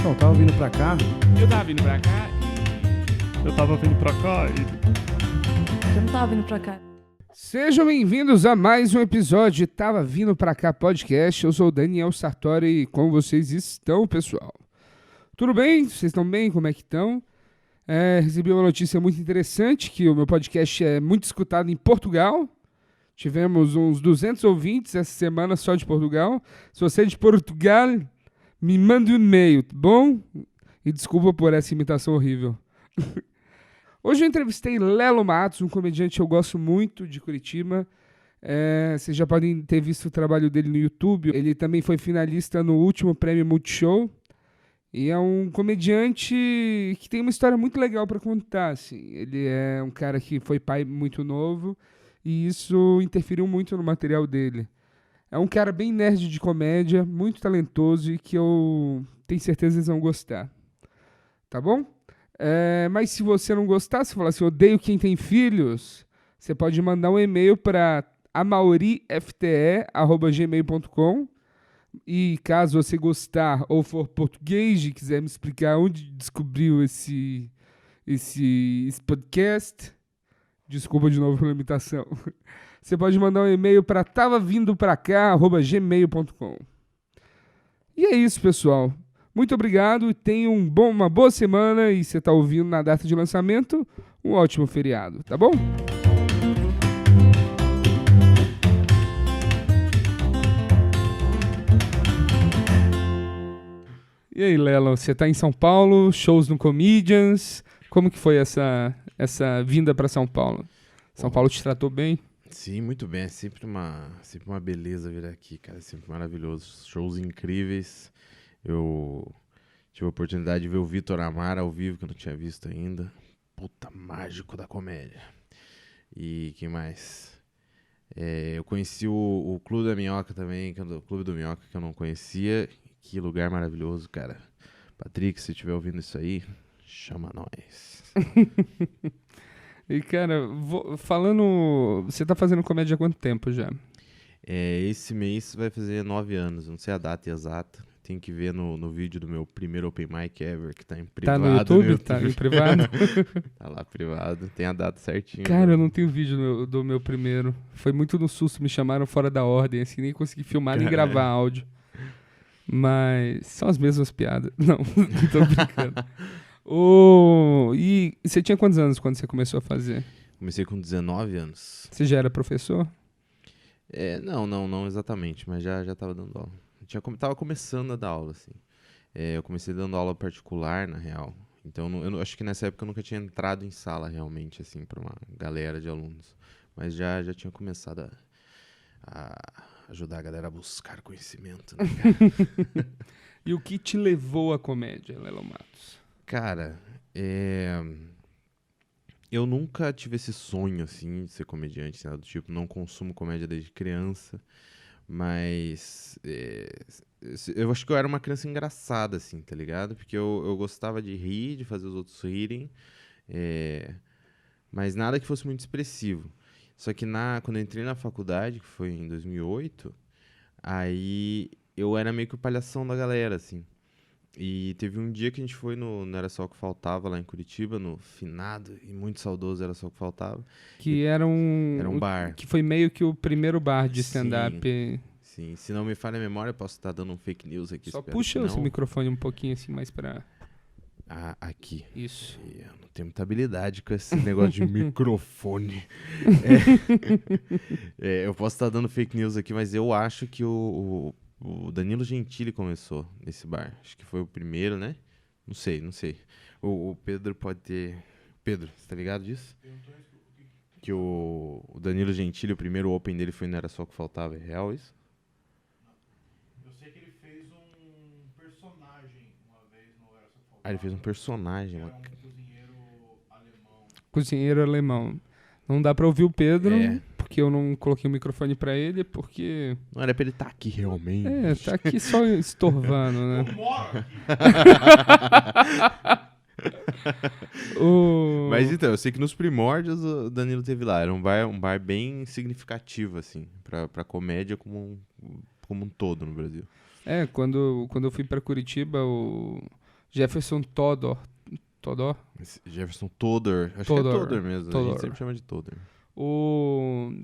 Eu tava vindo pra cá. Eu tava vindo pra cá Eu tava vindo pra cá e... Eu não tava vindo pra cá. Sejam bem-vindos a mais um episódio de Tava Vindo Pra Cá Podcast. Eu sou o Daniel Sartori e como vocês estão, pessoal? Tudo bem? Vocês estão bem? Como é que estão? Recebi uma notícia muito interessante, que o meu podcast é muito escutado em Portugal. Tivemos uns 200 ouvintes essa semana só de Portugal. Se você é de Portugal, me manda um e-mail, tá bom? E desculpa por essa imitação horrível. Hoje eu entrevistei Lelo Matos, um comediante que eu gosto muito de Curitiba. Vocês já podem ter visto o trabalho dele no YouTube. Ele também foi finalista no último prêmio Multishow. E é um comediante que tem uma história muito legal para contar. Assim. Ele é um cara que foi pai muito novo e isso interferiu muito no material dele. É um cara bem nerd de comédia, muito talentoso e que eu tenho certeza que vocês vão gostar. Tá bom? Mas se você não gostar, se falar assim, odeio quem tem filhos, você pode mandar um e-mail para amaurifte@gmail.com. E caso você gostar ou for português e quiser me explicar onde descobriu esse podcast, desculpa de novo pela imitação, você pode mandar um e-mail para tavavindopracá@gmail.com. E é isso, pessoal. Muito obrigado e tenham uma boa semana. E se você está ouvindo na data de lançamento, um ótimo feriado, tá bom? E aí, Lelo, você tá em São Paulo, shows no Comedians, como que foi essa vinda para São Paulo? São Paulo te tratou bem? Sim, muito bem. É sempre uma beleza vir aqui, cara. É sempre maravilhoso. Shows incríveis. Eu tive a oportunidade de ver o Vitor Amar ao vivo, que eu não tinha visto ainda. Puta, mágico da comédia. E quem mais? Eu conheci o Clube da Minhoca também, o Clube do Minhoca, que eu não conhecia. Que lugar maravilhoso, cara. Patrick, se estiver ouvindo isso aí, chama nós. E, cara, você tá fazendo comédia há quanto tempo já? Esse mês vai fazer 9 anos, não sei a data exata. Tem que ver no vídeo do meu primeiro open mic ever, que tá em privado. Tá no YouTube? Tá em privado? Tá lá privado, tem a data certinho. Cara, eu não tenho vídeo do meu primeiro. Foi muito no susto, me chamaram fora da ordem, assim, nem consegui filmar nem gravar áudio. Mas são as mesmas piadas. Não, tô brincando. E você tinha quantos anos quando você começou a fazer? Comecei com 19 anos. Você já era professor? Não exatamente, mas já tava dando aula. Tava começando a dar aula, assim. Eu comecei dando aula particular, na real. Então, eu acho que nessa época eu nunca tinha entrado em sala, realmente, assim, pra uma galera de alunos. Mas já tinha começado a ajudar a galera a buscar conhecimento, né, cara? E o que te levou à comédia, Lelo Matos? Cara, eu nunca tive esse sonho, assim, de ser comediante, nada do tipo. Não consumo comédia desde criança, mas eu acho que eu era uma criança engraçada, assim, tá ligado? Porque eu gostava de rir, de fazer os outros rirem, mas nada que fosse muito expressivo. Só que quando eu entrei na faculdade, que foi em 2008, aí eu era meio que o palhação da galera, assim. E teve um dia que a gente foi no Era Só O Que Faltava, lá em Curitiba, no finado e muito saudoso Era Só O Que Faltava. Que era um bar. Que foi meio que o primeiro bar de stand-up. Sim, se não me falha a memória, eu posso estar dando um fake news aqui. Só puxa esse microfone um pouquinho assim mais pra... Aqui. Isso. Eu não tenho muita habilidade com esse negócio de microfone. Eu posso estar dando fake news aqui, mas eu acho que o Danilo Gentili começou nesse bar. Acho que foi o primeiro, né? Não sei. O Pedro pode ter... Pedro, você tá ligado disso? Que o Danilo Gentili, o primeiro open dele foi no Era Só O Que Faltava. É real isso? Eu sei que ele fez um personagem uma vez no Era Só O Que Faltava. Ele fez um personagem. Era um cozinheiro alemão. Cozinheiro alemão. Não dá pra ouvir o Pedro, porque eu não coloquei o microfone pra ele, porque... Não era pra ele estar aqui realmente. Tá aqui só estorvando, né? Eu moro aqui. Mas então, eu sei que nos primórdios o Danilo teve lá. Era um bar bem significativo, assim, pra comédia como um todo no Brasil. Quando eu fui pra Curitiba, Jefferson Todor. Todor? Jefferson Todor. Acho Todor. que é Todor mesmo. A Todor. gente sempre chama de Todor.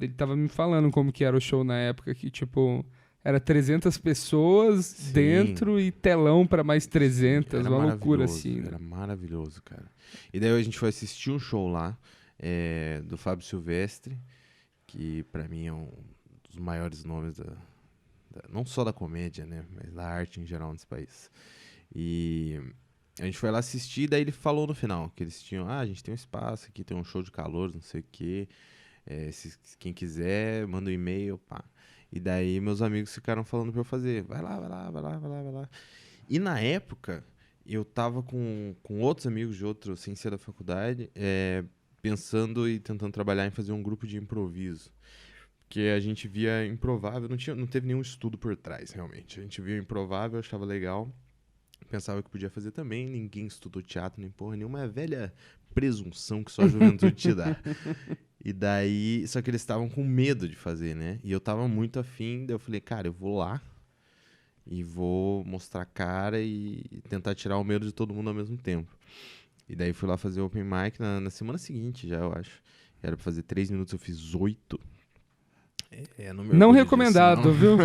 Ele tava me falando como que era o show na época, que tipo, era 300 pessoas Sim. dentro e telão pra mais 300, Era uma loucura maravilhoso, assim. Né? Era maravilhoso, cara. E daí a gente foi assistir um show lá, do Fábio Silvestre, que pra mim é um dos maiores nomes não só da comédia, né, mas da arte em geral nesse país. E a gente foi lá assistir, daí ele falou no final que eles tinham, a gente tem um espaço aqui, tem um show de calor, não sei o quê, quem quiser, manda um e-mail, pá. E daí meus amigos ficaram falando pra eu fazer, vai lá. E na época, eu tava com outros amigos de outro, sem ser da faculdade, pensando e tentando trabalhar em fazer um grupo de improviso. Porque a gente via improvável, não teve nenhum estudo por trás, realmente. A gente via improvável, achava legal, pensava que podia fazer também, ninguém estudou teatro nem porra nenhuma, é a velha presunção que só a juventude te dá. E daí, só que eles estavam com medo de fazer, né? E eu tava muito afim, daí eu falei, cara, eu vou lá e vou mostrar a cara e tentar tirar o medo de todo mundo ao mesmo tempo. E daí fui lá fazer o open mic na semana seguinte já, eu acho. Era pra fazer 3 minutos, eu fiz 8. Não recomendado, viu?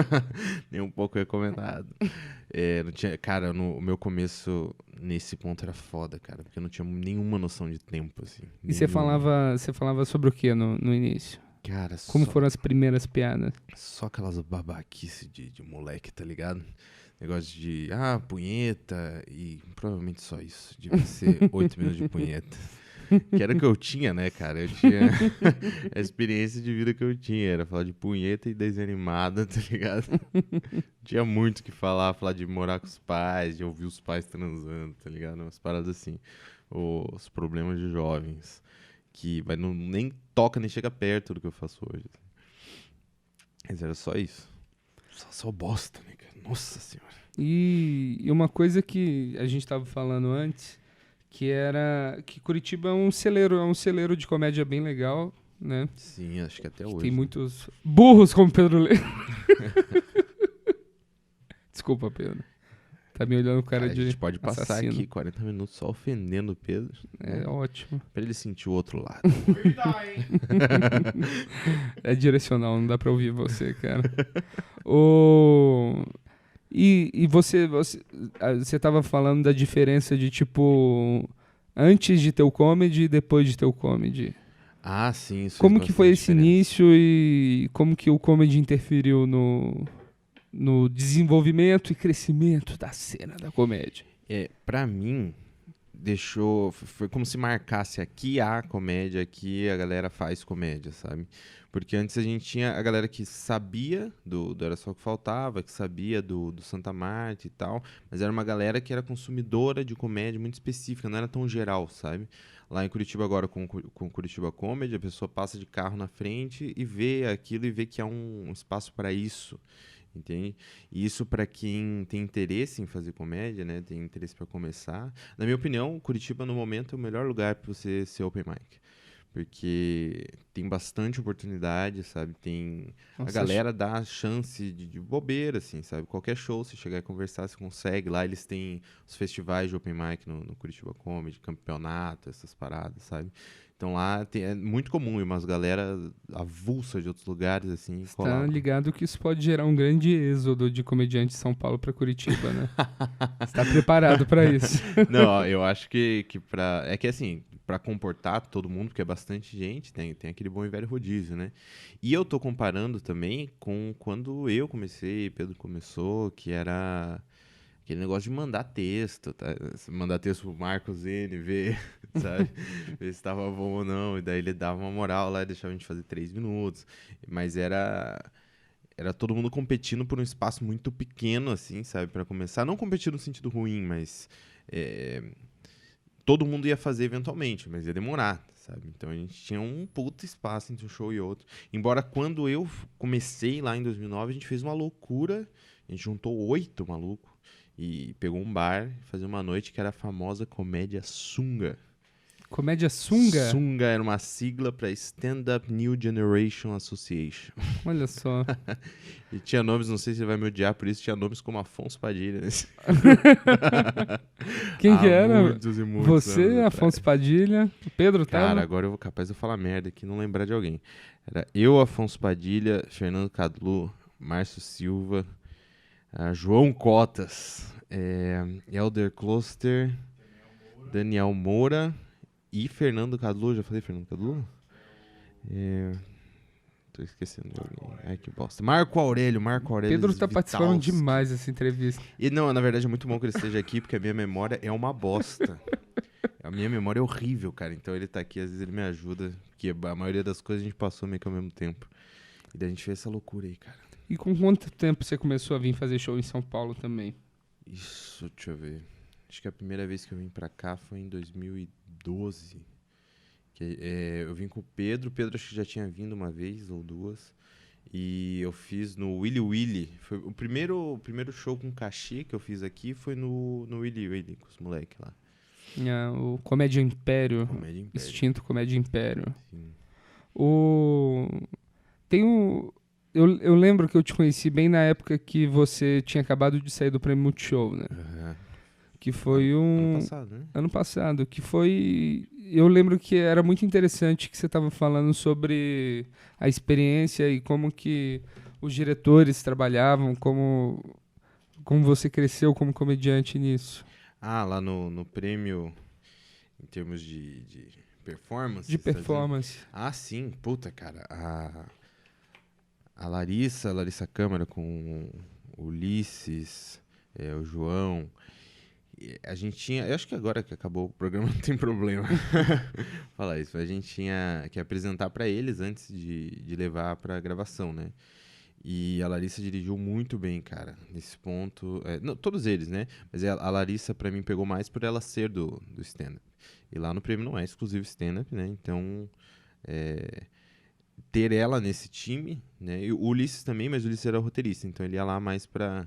Nem um pouco recomendado. Não tinha, cara, o meu começo nesse ponto era foda, cara, porque eu não tinha nenhuma noção de tempo, assim. E você falava sobre o que no início? Cara, Como foram as primeiras piadas? Só aquelas babaquices de moleque, tá ligado? Negócio de, punheta, e provavelmente só isso. Devia ser 8 minutos de punheta. Que era o que eu tinha, né, cara? Eu tinha a experiência de vida que eu tinha. Era falar de punheta e desenho animado, tá ligado? Tinha muito o que falar de morar com os pais, de ouvir os pais transando, tá ligado? Umas paradas assim. Os problemas de jovens. Que nem toca, nem chega perto do que eu faço hoje. Mas era só isso. Só bosta, né, cara? Nossa senhora. E uma coisa que a gente tava falando antes, que era que Curitiba é um celeiro de comédia bem legal, né? Sim, acho que até Que hoje. tem muitos burros como Pedro Leite. Desculpa, Pedro. Tá me olhando com cara de A gente pode passar assassino. aqui 40 minutos só ofendendo o Pedro. É ótimo. Pra ele sentir o outro lado. Cuidado, hein? É direcional, não dá pra ouvir você, cara. E você tava falando da diferença de, tipo, antes de ter o comedy e depois de ter o comedy. Ah, sim. Isso Como fez que foi bastante esse diferença. início e como que o comedy interferiu no desenvolvimento e crescimento da cena da comédia? Pra mim, foi como se marcasse aqui a comédia, aqui a galera faz comédia, sabe? Porque antes a gente tinha a galera que sabia do Era Só O Que Faltava, que sabia do Santa Marta e tal, mas era uma galera que era consumidora de comédia muito específica, não era tão geral, sabe? Lá em Curitiba agora, com Curitiba Comedy, a pessoa passa de carro na frente e vê aquilo e vê que há um espaço para isso, entende? E isso para quem tem interesse em fazer comédia, né? Tem interesse para começar. Na minha opinião, Curitiba no momento é o melhor lugar para você ser open mic. Porque tem bastante oportunidade, sabe? A galera dá chance de bobeira, assim, sabe? Qualquer show, se chegar e conversar, você consegue. Lá eles têm os festivais de open mic no Curitiba Comedy, campeonato, essas paradas, sabe? Então lá é muito comum, e umas galera avulsa de outros lugares, assim, Você colar tá lá. ligado que isso pode gerar um grande êxodo de comediante de São Paulo pra Curitiba, né? Você tá preparado pra isso? Não, eu acho que é que assim, pra comportar todo mundo, porque é bastante gente, tem aquele bom e velho rodízio, né? E eu tô comparando também com quando eu comecei, Pedro começou, que era aquele negócio de mandar texto, tá? Mandar texto pro Marcos N, ver, sabe? Ver se tava bom ou não. E daí ele dava uma moral lá e deixava a gente fazer 3 minutos. Mas era todo mundo competindo por um espaço muito pequeno, assim, sabe? Pra começar. Não competir no sentido ruim, mas todo mundo ia fazer eventualmente, mas ia demorar, sabe? Então a gente tinha um puta espaço entre um show e outro. Embora quando eu comecei lá em 2009, a gente fez uma loucura. A gente juntou 8 malucos. E pegou um bar e fazia uma noite que era a famosa comédia sunga. Comédia sunga? Sunga era uma sigla para Stand Up New Generation Association. Olha só. E tinha nomes, não sei se ele vai me odiar por isso, tinha nomes como Afonso Padilha. Né? Quem que era? Muitos e muitos Você, anos atrás. Afonso Padilha, o Pedro tava? Cara, agora eu vou capaz de eu falar merda aqui e não lembrar de alguém. Era eu, Afonso Padilha, Fernando Cadlu, Márcio Silva, João Cotas, Elder Kloster, Daniel Moura e Fernando Cadlu. Já falei Fernando Cadlu? Tô esquecendo de alguém. Ai, que bosta. Marco Aurélio. Pedro tá participando Vitalski. demais dessa entrevista. E não, na verdade é muito bom que ele esteja aqui, porque a minha memória é uma bosta. A minha memória é horrível, cara. Então ele tá aqui, às vezes ele me ajuda, porque a maioria das coisas a gente passou meio que ao mesmo tempo. E daí a gente fez essa loucura aí, cara. E com quanto tempo você começou a vir fazer show em São Paulo também? Isso, deixa eu ver. Acho que a primeira vez que eu vim pra cá foi em 2012. Eu vim com o Pedro. O Pedro acho que já tinha vindo uma vez ou duas. E eu fiz no Willy Willy. Foi o primeiro show com cachê que eu fiz aqui foi no Willy Willy, com os moleques lá. O Comédia Império. Comédia Império. Extinto Comédia Império. Sim. Eu lembro que eu te conheci bem na época que você tinha acabado de sair do Prêmio Multishow, né? Uhum. Que foi Ano passado, né? Ano passado, que foi... Eu lembro que era muito interessante que você estava falando sobre a experiência e como que os diretores trabalhavam, como você cresceu como comediante nisso. Lá no prêmio, em termos de performance? De você tá dizendo? performance. Sim. Puta, cara. A Larissa Câmara com o Ulisses, o João... A gente tinha... Eu acho que agora que acabou o programa não tem problema falar isso. A gente tinha que apresentar pra eles antes de levar pra gravação, né? E a Larissa dirigiu muito bem, cara, nesse ponto. Não, todos eles, né? Mas a Larissa, pra mim, pegou mais por ela ser do stand-up. E lá no prêmio não é exclusivo stand-up, né? Então, ter ela nesse time, né? E o Ulisses também, mas o Ulisses era roteirista. Então, ele ia lá mais pra...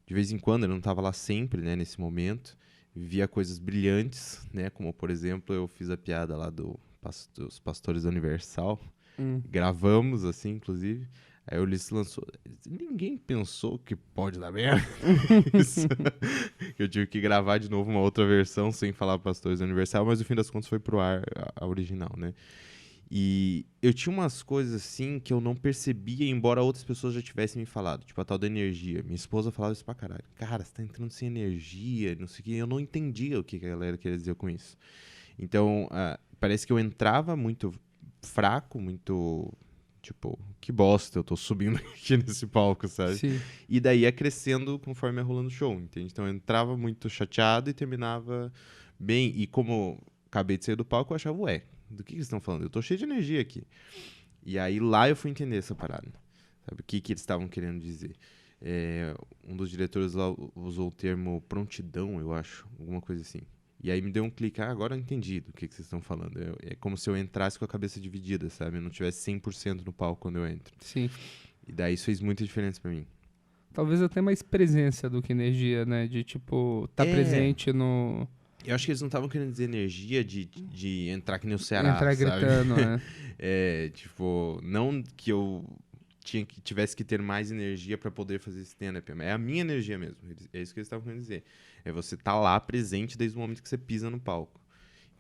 De vez em quando, ele não estava lá sempre, né, nesse momento. Via coisas brilhantes, né, como, por exemplo, eu fiz a piada lá dos Pastores da Universal. Gravamos, assim, inclusive. Aí o Ulisses lançou. Ninguém pensou que pode dar merda. Eu tive que gravar de novo uma outra versão sem falar Pastores da Universal, mas no fim das contas foi pro ar a original, né. E eu tinha umas coisas assim que eu não percebia, embora outras pessoas já tivessem me falado. Tipo a tal da energia. Minha esposa falava isso pra caralho. Cara, você tá entrando sem energia, não sei o que. Eu não entendia o que a galera queria dizer com isso. Então, parece que eu entrava muito fraco, muito... Tipo, que bosta, eu tô subindo aqui nesse palco, sabe? Sim. E daí ia crescendo conforme ia rolando o show, entende? Então eu entrava muito chateado e terminava bem. E como acabei de sair do palco, eu achava, do que eles estão falando? Eu tô cheio de energia aqui. E aí lá eu fui entender essa parada. Sabe? O que eles estavam querendo dizer. Um dos diretores lá usou o termo prontidão, eu acho. Alguma coisa assim. E aí me deu um clique. Agora eu entendi do que vocês estão falando. É como se eu entrasse com a cabeça dividida, sabe? Eu não tivesse 100% no palco quando eu entro. Sim. E daí isso fez muita diferença pra mim. Talvez até mais presença do que energia, né? De, tipo, tá presente no... Eu acho que eles não estavam querendo dizer energia de entrar que nem o Ceará, Entrar sabe? gritando, né? Tipo, não que eu tivesse que ter mais energia pra poder fazer stand-up. É a minha energia mesmo. É isso que eles estavam querendo dizer. É você estar lá presente desde o momento que você pisa no palco.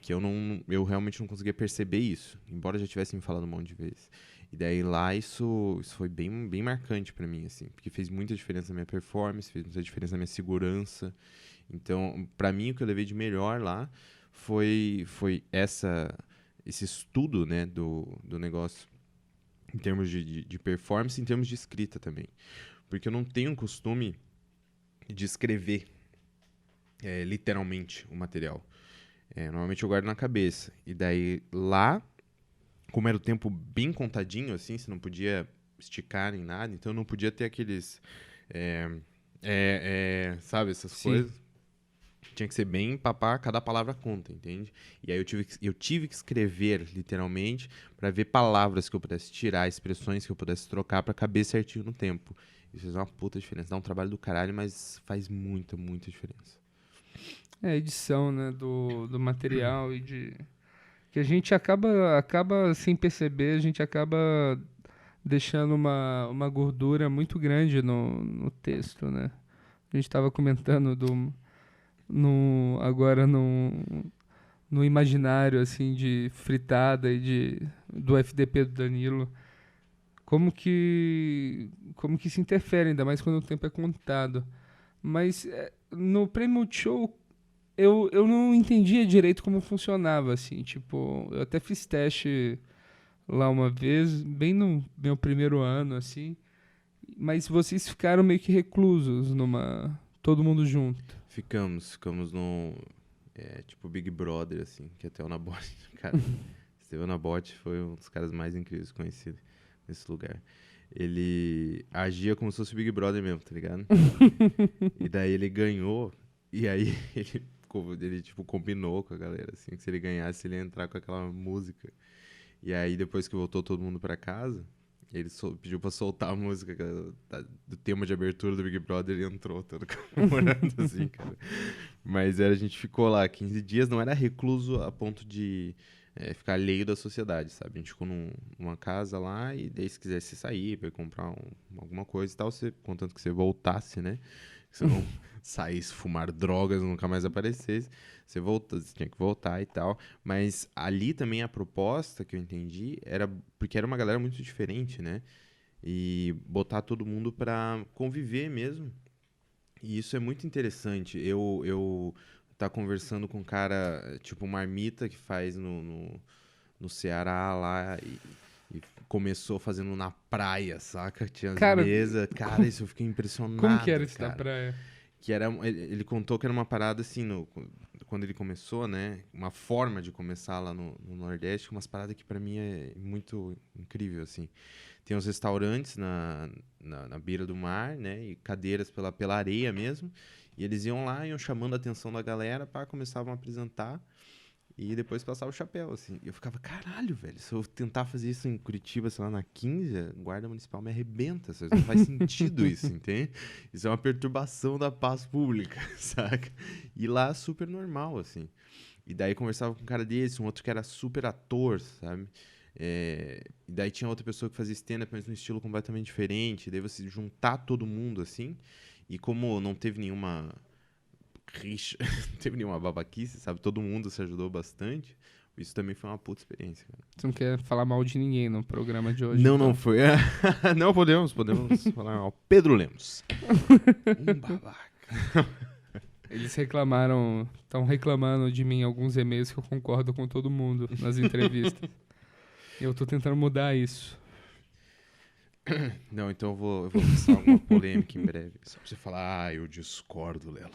Que eu realmente não conseguia perceber isso. Embora já tivessem me falado um monte de vezes. E daí lá isso foi bem, bem marcante pra mim, assim. Porque fez muita diferença na minha performance, fez muita diferença na minha segurança. Então, pra mim, o que eu levei de melhor lá foi esse estudo, né, do negócio em termos de performance, em termos de escrita também. Porque eu não tenho um costume de escrever literalmente o material. Normalmente eu guardo na cabeça. E daí lá, como era o tempo bem contadinho, assim, você não podia esticar nem nada, então eu não podia ter aqueles... sabe, essas Sim. coisas. Tinha que ser bem papá, cada palavra conta, entende? E aí eu tive que escrever, literalmente, para ver palavras que eu pudesse tirar, expressões que eu pudesse trocar para caber certinho no tempo. Isso faz uma puta diferença. Dá um trabalho do caralho, mas faz muita, muita diferença. edição, né, do material e de... Que a gente acaba sem perceber, a gente acaba deixando uma gordura muito grande no texto, né? A gente estava comentando agora no imaginário, assim, de fritada e do FDP do Danilo. Como que se interfere, ainda mais quando o tempo é contado. Mas no Prêmio Multishow, eu não entendia direito como funcionava, assim, tipo, eu até fiz teste lá uma vez, bem no meu primeiro ano, assim, mas vocês ficaram meio que reclusos todo mundo junto. Ficamos no, tipo, Big Brother, assim, que até o Nabote, cara, Estevão Nabote foi um dos caras mais incríveis conhecidos nesse lugar. Ele agia como se fosse Big Brother mesmo, tá ligado? E daí ele ganhou, e aí ele tipo, combinou com a galera, assim, que se ele ganhasse, ele ia entrar com aquela música. E aí, depois que voltou todo mundo pra casa, ele pediu pra soltar a música do tema de abertura do Big Brother e entrou todo comemorando, assim, cara. Mas a gente ficou lá 15 dias, não era recluso a ponto de ficar alheio da sociedade, sabe? A gente ficou numa casa lá e daí se quisesse sair pra comprar alguma coisa e tal, contanto que você voltasse, né? Que você não saísse, fumar drogas, nunca mais aparecesse, você tinha que voltar e tal. Mas ali também a proposta que eu entendi era porque era uma galera muito diferente, né? E botar todo mundo pra conviver mesmo. E isso é muito interessante. Eu tá conversando com um cara, tipo Marmita, que faz no Ceará lá e começou fazendo na praia, saca? Tinha as mesas. Cara, isso eu fiquei impressionado. Como que era isso cara. na praia? Que ele contou que era uma parada assim, quando ele começou, né? Uma forma de começar lá no Nordeste, umas paradas que pra mim é muito incrível, assim. Tem uns restaurantes na beira do mar, né? E cadeiras pela areia mesmo. E eles iam lá, iam chamando a atenção da galera, começavam a apresentar. E depois passava o chapéu, assim. E eu ficava, caralho, velho, se eu tentar fazer isso em Curitiba, sei lá, na 15, a guarda municipal me arrebenta. Não faz sentido isso, entende? Isso é uma perturbação da paz pública, saca? E lá, super normal, assim. E daí conversava com um cara desse, um outro que era super ator, sabe? E daí tinha outra pessoa que fazia stand-up, mas num estilo completamente diferente. E daí você juntar todo mundo, assim. E como não teve nenhuma rixa, não teve nenhuma babaquice, sabe? Todo mundo se ajudou bastante. Isso também foi uma puta experiência, cara. Você não quer falar mal de ninguém no programa de hoje? Não, então. não foi. Não, podemos falar mal. Pedro Lemos. Um babaca. Eles estão reclamando de mim alguns e-mails que eu concordo com todo mundo nas entrevistas. Eu tô tentando mudar isso. Não, então eu vou lançar alguma polêmica em breve. Só pra você falar, eu discordo, Lela.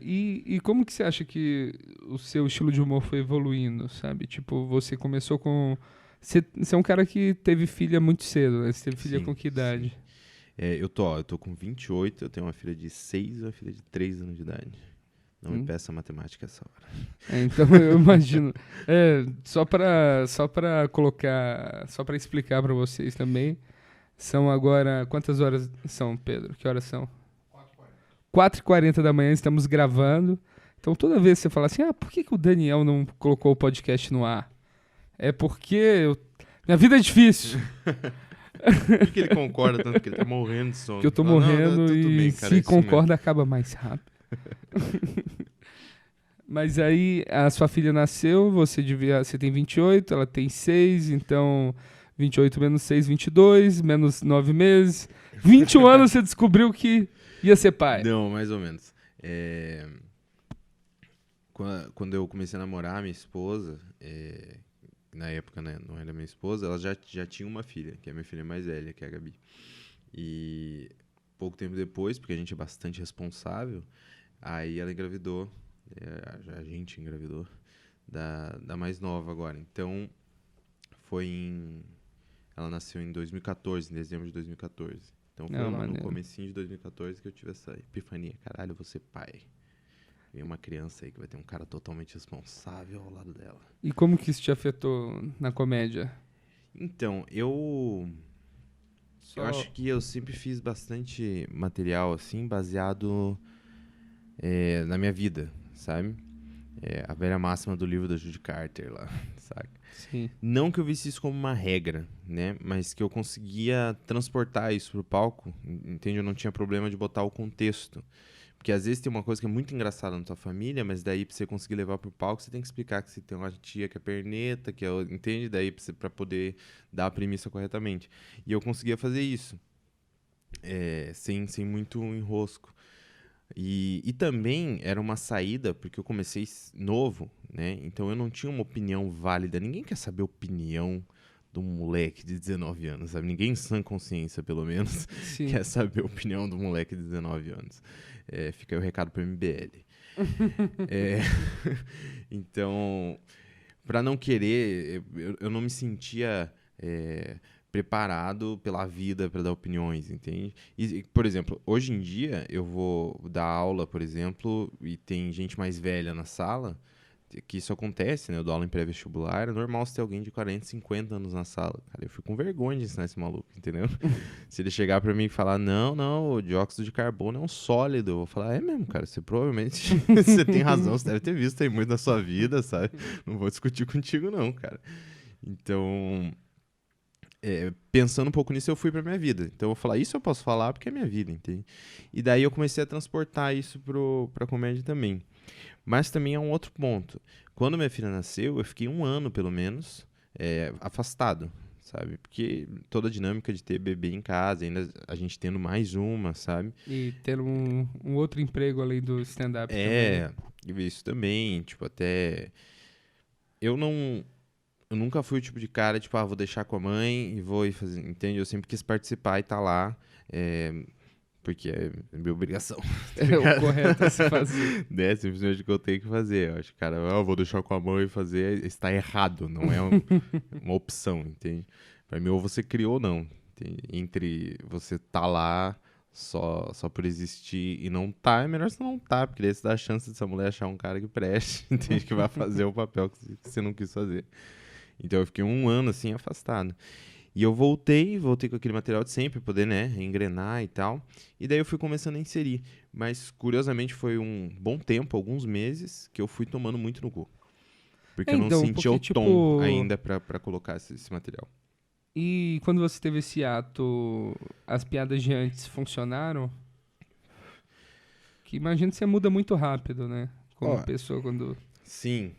E como que você acha que o seu estilo de humor foi evoluindo, sabe? Tipo, você começou com... Você é um cara que teve filha muito cedo, né? Você teve filha com que idade? Sim. Eu tô com 28, eu tenho uma filha de 6 e uma filha de 3 anos de idade. Não me peça matemática essa hora. Então eu imagino. Só pra colocar, só pra explicar pra vocês também, são agora... Quantas horas são, Pedro? Que horas são? 4h40 da manhã, estamos gravando. Então, toda vez que você fala assim, por que o Daniel não colocou o podcast no ar? É porque minha vida é difícil. Por que ele concorda tanto? Que ele tá morrendo de sono. Que eu tô morrendo bem, cara, se concorda, acaba mais rápido. Mas aí, a sua filha nasceu, você tem 28, ela tem 6, então 28 menos 6, 22, menos 9 meses. 21 anos você descobriu que ia ser pai. Não, mais ou menos. Quando eu comecei a namorar minha esposa, na época, né, não era minha esposa, ela já tinha uma filha, que é a minha filha mais velha, que é a Gabi. E pouco tempo depois, porque a gente é bastante responsável, aí ela engravidou, a gente engravidou, da mais nova agora. Então, ela nasceu em 2014, em dezembro de 2014. Então foi lá no comecinho de 2014 que eu tive essa epifania. Caralho, eu vou ser pai. Vem uma criança aí que vai ter um cara totalmente responsável ao lado dela. E como que isso te afetou na comédia? Então, eu acho que eu sempre fiz bastante material, assim, baseado na minha vida, sabe? A velha máxima do livro da Judy Carter lá, saca? Sim. Não que eu visse isso como uma regra, né? Mas que eu conseguia transportar isso pro palco, entende? Eu não tinha problema de botar o contexto. Porque às vezes tem uma coisa que é muito engraçada na tua família, mas daí pra você conseguir levar pro palco, você tem que explicar que você tem uma tia que é perneta, entende? Daí pra poder dar a premissa corretamente. E eu conseguia fazer isso, sem muito enrosco. E também era uma saída, porque eu comecei novo, né? Então eu não tinha uma opinião válida. Ninguém quer saber a opinião de um moleque de 19 anos, sabe? Ninguém em sã consciência, pelo menos, Sim. quer saber a opinião do moleque de 19 anos. Fica aí o recado pro MBL. Então, para não querer, eu não me sentia preparado pela vida para dar opiniões, entende? E, por exemplo, hoje em dia eu vou dar aula, por exemplo, e tem gente mais velha na sala, que isso acontece, né? Eu dou aula em pré-vestibular, é normal você ter alguém de 40, 50 anos na sala. Cara, eu fico com vergonha de ensinar esse maluco, entendeu? Se ele chegar pra mim e falar, não, o dióxido de carbono é um sólido, eu vou falar, é mesmo, cara, você provavelmente você tem razão, você deve ter visto aí muito na sua vida, sabe? Não vou discutir contigo não, cara. Então, pensando um pouco nisso, eu fui pra minha vida. Então eu vou falar, isso eu posso falar porque é minha vida, entende? E daí eu comecei a transportar isso pra comédia também. Mas também é um outro ponto. Quando minha filha nasceu, eu fiquei 1 ano, pelo menos, afastado, sabe? Porque toda a dinâmica de ter bebê em casa, ainda a gente tendo mais uma, sabe? E ter um outro emprego além do stand-up também. Isso também, tipo, até... Eu nunca fui o tipo de cara, tipo, vou deixar com a mãe e vou ir fazer, entende? Eu sempre quis participar e tá lá, porque é minha obrigação. É o correto a se fazer. Simplesmente o que eu tenho que fazer. Eu acho que, cara, eu vou deixar com a mão e fazer, está errado, não é uma opção, entende? Pra mim, ou você criou ou não. Entende? Entre você tá lá só por existir e não tá, é melhor você não tá, porque daí você dá a chance dessa mulher achar um cara que preste, entende? Que vai fazer o papel que você não quis fazer. Então eu fiquei 1 ano, assim, afastado. E eu voltei com aquele material de sempre, poder, né, engrenar e tal. E daí eu fui começando a inserir. Mas, curiosamente, foi um bom tempo, alguns meses, que eu fui tomando muito no cu. Porque eu não sentia o tom ainda pra colocar esse material. E quando você teve esse ato, as piadas de antes funcionaram? Que imagino que você muda muito rápido, né? Como pessoa quando... Sim,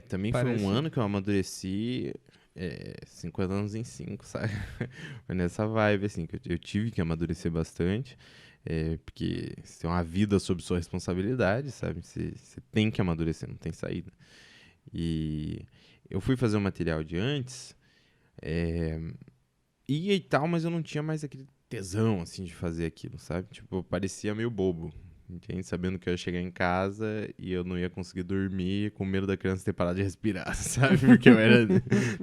também Parece... foi 1 ano que eu amadureci... 50 anos em 5, sabe? Foi nessa vibe, assim, que eu tive que amadurecer bastante, porque você tem uma vida sob sua responsabilidade, sabe? Você tem que amadurecer, não tem saída. E eu fui fazer o material de antes, ia e tal, mas eu não tinha mais aquele tesão, assim, de fazer aquilo, sabe? Tipo, eu parecia meio bobo. Entende? Sabendo que eu ia chegar em casa e eu não ia conseguir dormir com medo da criança ter parado de respirar, sabe? Porque eu era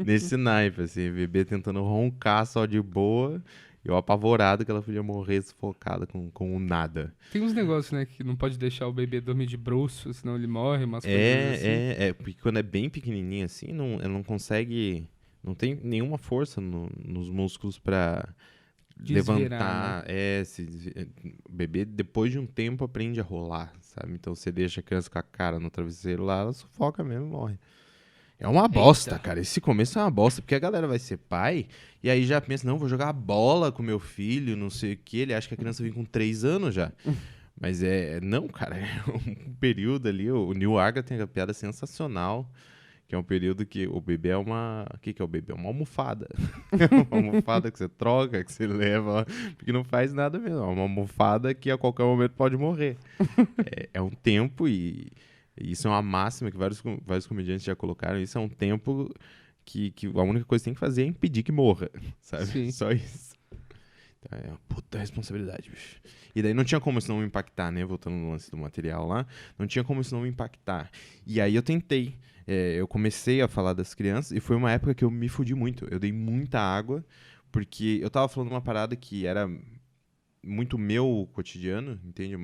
nesse naipe, assim, bebê tentando roncar só de boa, eu apavorado que ela podia morrer sufocada com nada. Tem uns negócios, né, que não pode deixar o bebê dormir de bruço, senão ele morre, umas coisas assim. Porque quando é bem pequenininho assim, ela não consegue, não tem nenhuma força nos músculos pra... Desvirar, levantar, o bebê depois de um tempo aprende a rolar, sabe? Então você deixa a criança com a cara no travesseiro lá, ela sufoca mesmo e morre. É uma bosta, cara. Esse começo é uma bosta, porque a galera vai ser pai e aí já pensa, não, vou jogar bola com meu filho, não sei o que, ele acha que a criança vem com 3 anos já. Mas não, cara, é um período ali, o Neil Arga tem uma piada sensacional, que é um período que o bebê é uma... O que é o bebê? É uma almofada. Uma almofada que você troca, que você leva, porque não faz nada mesmo. É uma almofada que a qualquer momento pode morrer. É um tempo e isso é uma máxima que vários comediantes já colocaram. Isso é um tempo que a única coisa que tem que fazer é impedir que morra, sabe? Sim. Só isso. Então, é uma puta responsabilidade, bicho. E daí não tinha como isso não me impactar, né? Voltando no lance do material lá. Não tinha como isso não me impactar. E aí eu tentei. Eu comecei a falar das crianças e foi uma época que eu me fudi muito. Eu dei muita água, porque eu tava falando uma parada que era muito meu cotidiano, entende?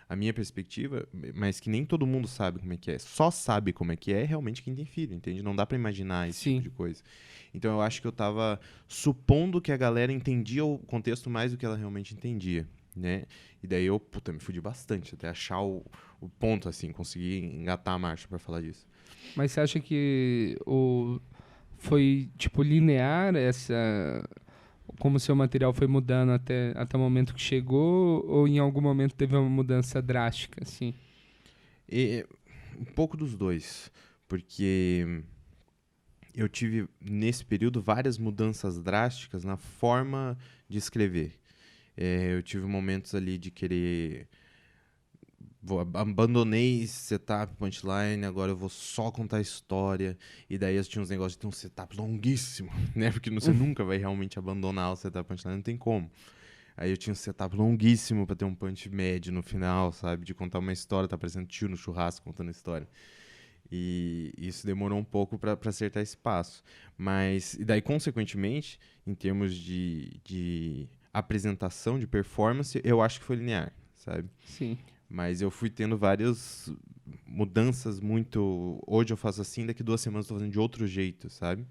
A minha perspectiva, mas que nem todo mundo sabe como é que é. Só sabe como é que é realmente quem tem filho, entende? Não dá pra imaginar esse tipo de coisa. Então eu acho que eu tava supondo que a galera entendia o contexto mais do que ela realmente entendia. né? E daí eu, me fudi bastante até achar o ponto, assim, conseguir engatar a marcha pra falar disso. Mas você acha que foi, tipo, linear como o seu material foi mudando até o momento que chegou, ou em algum momento teve uma mudança drástica, assim? Um pouco dos dois, porque eu tive, nesse período, várias mudanças drásticas na forma de escrever. Eu tive momentos ali de querer... abandonei setup, punchline, agora eu vou só contar história. E daí eu tinha uns negócios de ter um setup longuíssimo, né? Porque você nunca vai realmente abandonar o setup punchline, não tem como. Aí eu tinha um setup longuíssimo pra ter um punch médio no final, sabe? De contar uma história, tá parecendo tio no churrasco contando história. E isso demorou um pouco pra acertar esse passo. Mas, e daí, consequentemente, em termos de apresentação, de performance, eu acho que foi linear, sabe? Sim. Mas eu fui tendo várias mudanças muito... Hoje eu faço assim, daqui 2 semanas eu tô fazendo de outro jeito, sabe?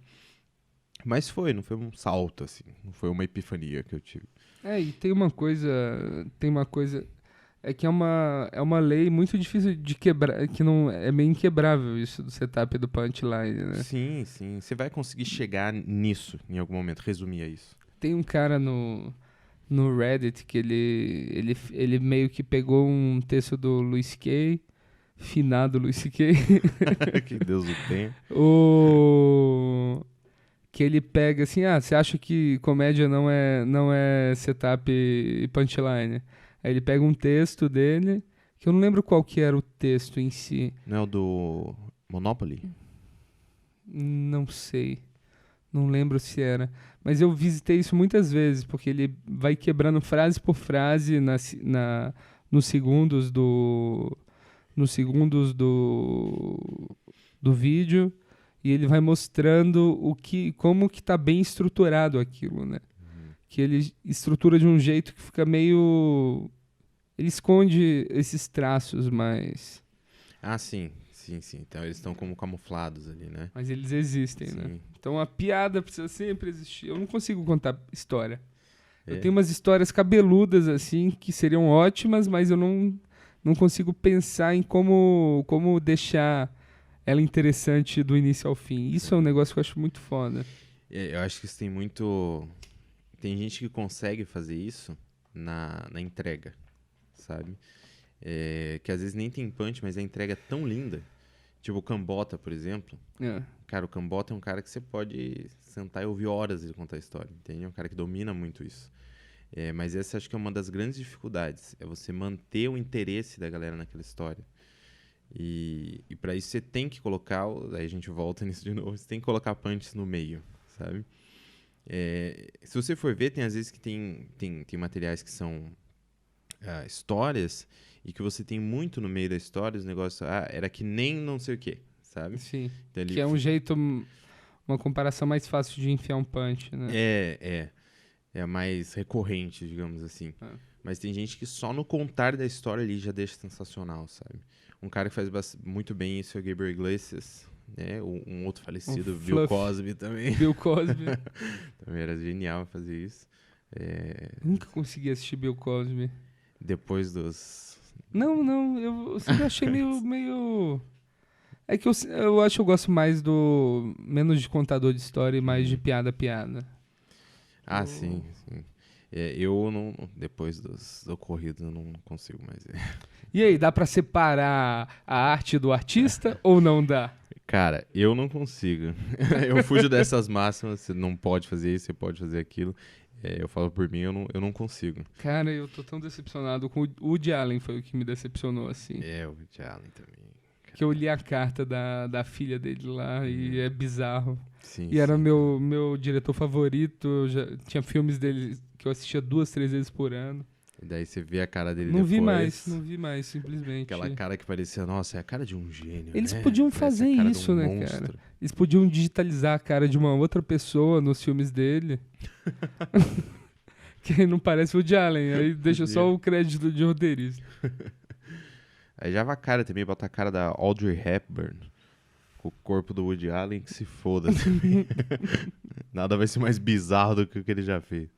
Mas não foi um salto, assim. Não foi uma epifania que eu tive. E tem uma coisa... É que é uma lei muito difícil de quebrar, que não é meio inquebrável isso do setup e do punchline, né? Sim, sim. Você vai conseguir chegar nisso em algum momento, resumir a isso. Tem um cara no Reddit que ele meio que pegou um texto do Louis C.K., finado Louis C.K., Que Deus o tenha. que ele pega assim, você acha que comédia não é setup e punchline? Aí ele pega um texto dele, que eu não lembro qual que era o texto em si. Não é o do Monopoly? Não sei. Não lembro se era. Mas eu visitei isso muitas vezes, porque ele vai quebrando frase por frase nos segundos do vídeo, e ele vai mostrando como que tá bem estruturado aquilo, né? Que ele estrutura de um jeito que fica meio... Ele esconde esses traços, mas... Sim. Então eles estão como camuflados ali, né? Mas eles existem, Sim. né? Então a piada precisa sempre existir. Eu não consigo contar história. É. Eu tenho umas histórias cabeludas, assim, que seriam ótimas, mas eu não consigo pensar em como deixar ela interessante do início ao fim. Isso é um negócio que eu acho muito foda. Eu acho que isso tem muito... Tem gente que consegue fazer isso na entrega, sabe? Que às vezes nem tem punch, mas a entrega é tão linda. Tipo o Cambota, por exemplo. Cara, o Cambota é um cara que você pode sentar e ouvir horas ele contar a história, entende? É um cara que domina muito isso. Mas essa acho que é uma das grandes dificuldades. É você manter o interesse da galera naquela história. E para isso você tem que colocar... Aí a gente volta nisso de novo. Você tem que colocar punches no meio, sabe? Se você for ver, tem às vezes que tem materiais que são histórias e que você tem muito no meio da história os negócios, era que nem não sei o que, sabe? Sim, Então, que é um jeito, uma comparação mais fácil de enfiar um punch, né? É mais recorrente, digamos assim. Mas tem gente que só no contar da história ali já deixa sensacional, sabe? Um cara que faz muito bem isso é o Gabriel Iglesias, né? Um outro falecido, Bill Cosby também. Bill Cosby. Também era genial fazer isso. Nunca consegui assistir Bill Cosby. Depois dos... Não, eu sempre achei meio... É que eu acho que eu gosto mais menos de contador de história e mais de piada. Sim. Eu não... Depois dos ocorridos eu não consigo mais ver. E aí, dá pra separar a arte do artista ou não dá? Cara, eu não consigo. Eu fujo dessas máximas, você não pode fazer isso, você pode fazer aquilo. Eu falo por mim, eu não consigo. Cara, eu tô tão decepcionado com o Woody Allen, foi o que me decepcionou, assim. O Woody Allen também. Cara. Que eu li a carta da filha dele lá e é bizarro. Sim, e era meu diretor favorito, eu já tinha filmes dele que eu assistia 2, 3 vezes por ano. E daí você vê a cara dele não depois. Não vi mais, simplesmente. Aquela cara que parecia, nossa, é a cara de um gênio, Eles né? podiam Parece fazer a cara isso, de um né, monstro. cara? Eles podiam digitalizar a cara de uma outra pessoa nos filmes dele. Que não parece o Woody Allen, aí deixa só o crédito de roteirista. Aí já vai a cara também, bota a cara da Audrey Hepburn com o corpo do Woody Allen, que se foda também. Nada vai ser mais bizarro do que o que ele já fez.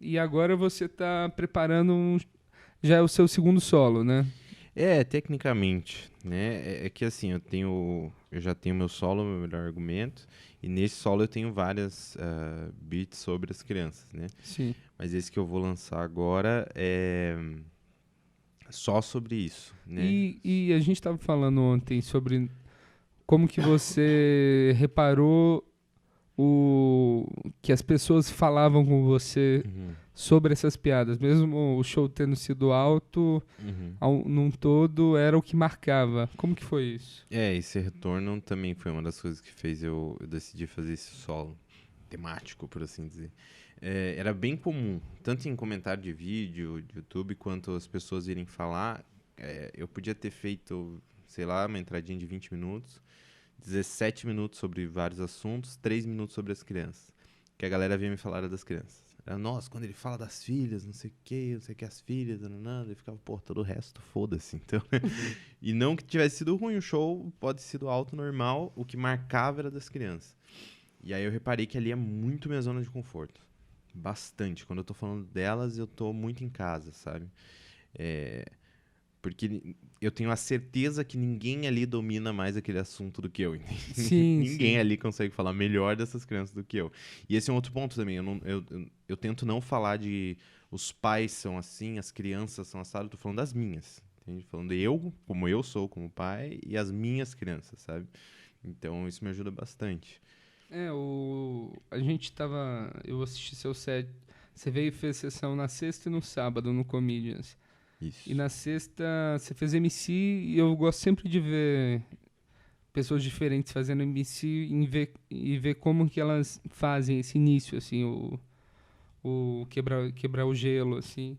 E agora você tá preparando já é o seu segundo solo, né? Tecnicamente, né? É que assim, eu já tenho meu solo, meu melhor argumento, e nesse solo eu tenho várias beats sobre as crianças, né? Sim. Mas esse que eu vou lançar agora é só sobre isso, né? E a gente tava falando ontem sobre como que você reparou que as pessoas falavam com você Uhum, sobre essas piadas, mesmo o show tendo sido alto, uhum. num todo, era o que marcava. Como que foi isso? Esse retorno também foi uma das coisas que fez eu decidir fazer esse solo temático, por assim dizer. Era bem comum, tanto em comentário de vídeo, de YouTube, quanto as pessoas irem falar. Eu podia ter feito, sei lá, uma entradinha de 20 minutos, 17 minutos sobre vários assuntos, 3 minutos sobre as crianças. Que a galera vinha me falar era das crianças. Nossa, quando ele fala das filhas, não sei o que as filhas, nanana, ele ficava, pô, todo o resto, foda-se, então. E não que tivesse sido ruim o show, pode ter sido alto, normal, o que marcava era das crianças. E aí eu reparei que ali é muito minha zona de conforto. Bastante. Quando eu tô falando delas, eu tô muito em casa, sabe? Porque eu tenho a certeza que ninguém ali domina mais aquele assunto do que eu. Sim, Ninguém sim. ali consegue falar melhor dessas crianças do que eu. E esse é um outro ponto também. Eu tento não falar de os pais são assim, as crianças são assadas. Eu tô falando das minhas. Entende? Falando de eu, como eu sou como pai, e as minhas crianças, sabe? Então isso me ajuda bastante. A gente tava. Eu assisti seu set. Você veio e fez sessão na sexta e no sábado no Comedians. Isso. E na sexta você fez MC e eu gosto sempre de ver pessoas diferentes fazendo MC e ver como que elas fazem esse início, assim, o quebrar o gelo, assim.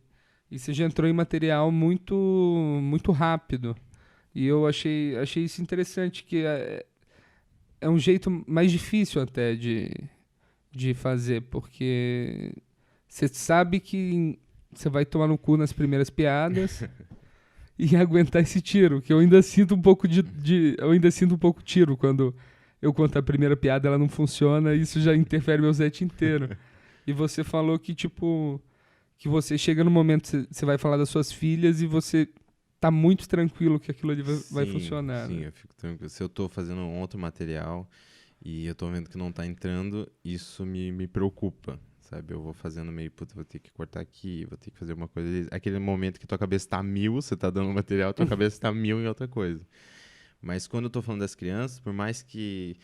E você já entrou em material muito rápido. E eu achei isso interessante, que é um jeito mais difícil até de fazer, porque você sabe que você vai tomar no cu nas primeiras piadas e aguentar esse tiro, que eu ainda sinto um pouco eu ainda sinto um pouco tiro quando eu conto a primeira piada, ela não funciona, e isso já interfere meu set inteiro. E você falou que, tipo, que você chega no momento que você vai falar das suas filhas e você tá muito tranquilo que aquilo ali vai funcionar. Sim, Né? eu fico tranquilo. Se eu tô fazendo um outro material e eu tô vendo que não tá entrando, isso me preocupa, sabe? Eu vou fazendo meio, puta, vou ter que cortar aqui, vou ter que fazer uma coisa. Aquele momento que tua cabeça tá 1000, você tá dando material, tua cabeça tá 1000 em outra coisa. Mas quando eu tô falando das crianças, por mais que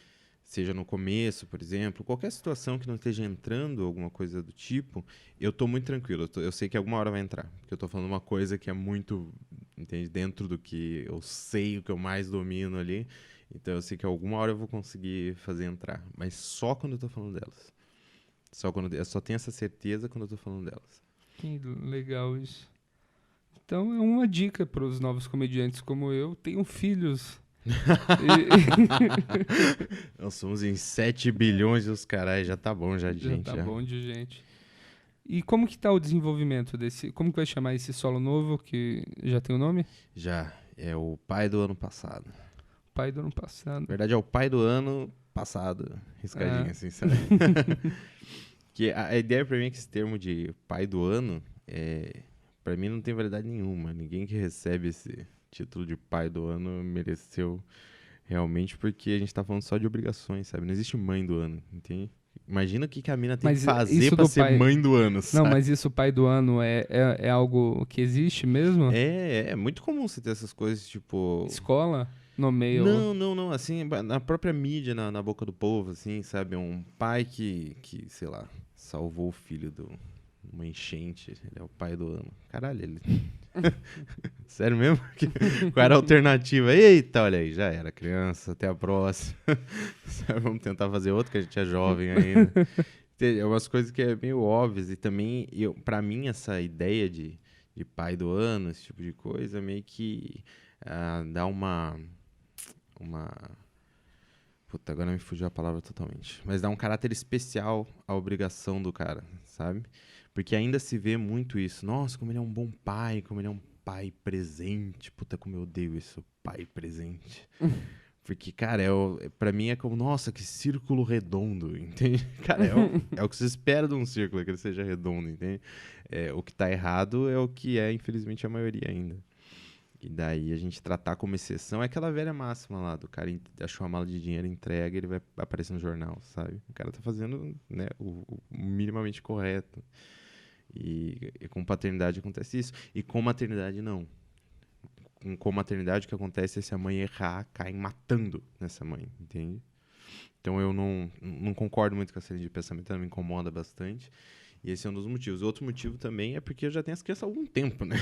seja no começo, por exemplo, qualquer situação que não esteja entrando, alguma coisa do tipo, eu tô muito tranquilo. Eu sei que alguma hora vai entrar. Porque eu tô falando uma coisa que é muito, entende, dentro do que eu sei, o que eu mais domino ali. Então eu sei que alguma hora eu vou conseguir fazer entrar. Mas só quando eu tô falando delas. Eu só tenho essa certeza quando eu tô falando delas. Que legal isso. Então é uma dica para os novos comediantes como eu. Tenham filhos. Nós somos em 7 bilhões e os caras já tá bom já de Já gente. tá Já. bom de gente. E como que tá o desenvolvimento desse... Como que vai chamar esse solo novo, que já tem o nome? Já. É o pai do ano passado. Pai do ano passado. Na verdade, é o pai do ano passado. Riscadinho, assim, sabe? Que a ideia pra mim é que esse termo de pai do ano, pra mim não tem validade nenhuma. Ninguém que recebe esse título de pai do ano mereceu realmente, porque a gente tá falando só de obrigações, sabe? Não existe mãe do ano, entende? Imagina o que a mina tem Mas que fazer isso pra do ser pai- mãe do ano, sabe? Não, mas isso, pai do ano, é algo que existe mesmo? É muito comum você ter essas coisas, tipo... Escola? Nomeia Não, assim, na própria mídia, na boca do povo, assim, sabe? Um pai que, sei lá, salvou o filho de uma enchente, ele é o pai do ano. Caralho, ele... Sério mesmo? Qual era a alternativa? Eita, olha aí, já era, criança, até a próxima. Vamos tentar fazer outro, que a gente é jovem ainda. É umas coisas que é meio óbvias, e também, pra mim, essa ideia de pai do ano, esse tipo de coisa, meio que dá uma... Puta, agora me fugiu a palavra totalmente. Mas dá um caráter especial à obrigação do cara, sabe? Porque ainda se vê muito isso. Nossa, como ele é um bom pai, como ele é um pai presente. Puta, como eu odeio isso, pai presente. Porque, cara, pra mim é como, nossa, que círculo redondo, entende? Cara, é o que se espera de um círculo, que ele seja redondo, entende? O que tá errado é o que é, infelizmente, a maioria ainda. E daí a gente tratar como exceção é aquela velha máxima lá, do cara achou a mala de dinheiro, entrega, ele vai aparecer no jornal, sabe? O cara tá fazendo, né, o minimamente correto. E com paternidade acontece isso. E com maternidade, não. Com maternidade, o que acontece é se a mãe errar, caem matando nessa mãe, entende? Então eu não concordo muito com essa linha de pensamento, ela me incomoda bastante. E esse é um dos motivos. Outro motivo também é porque eu já tenho as crianças há algum tempo, né?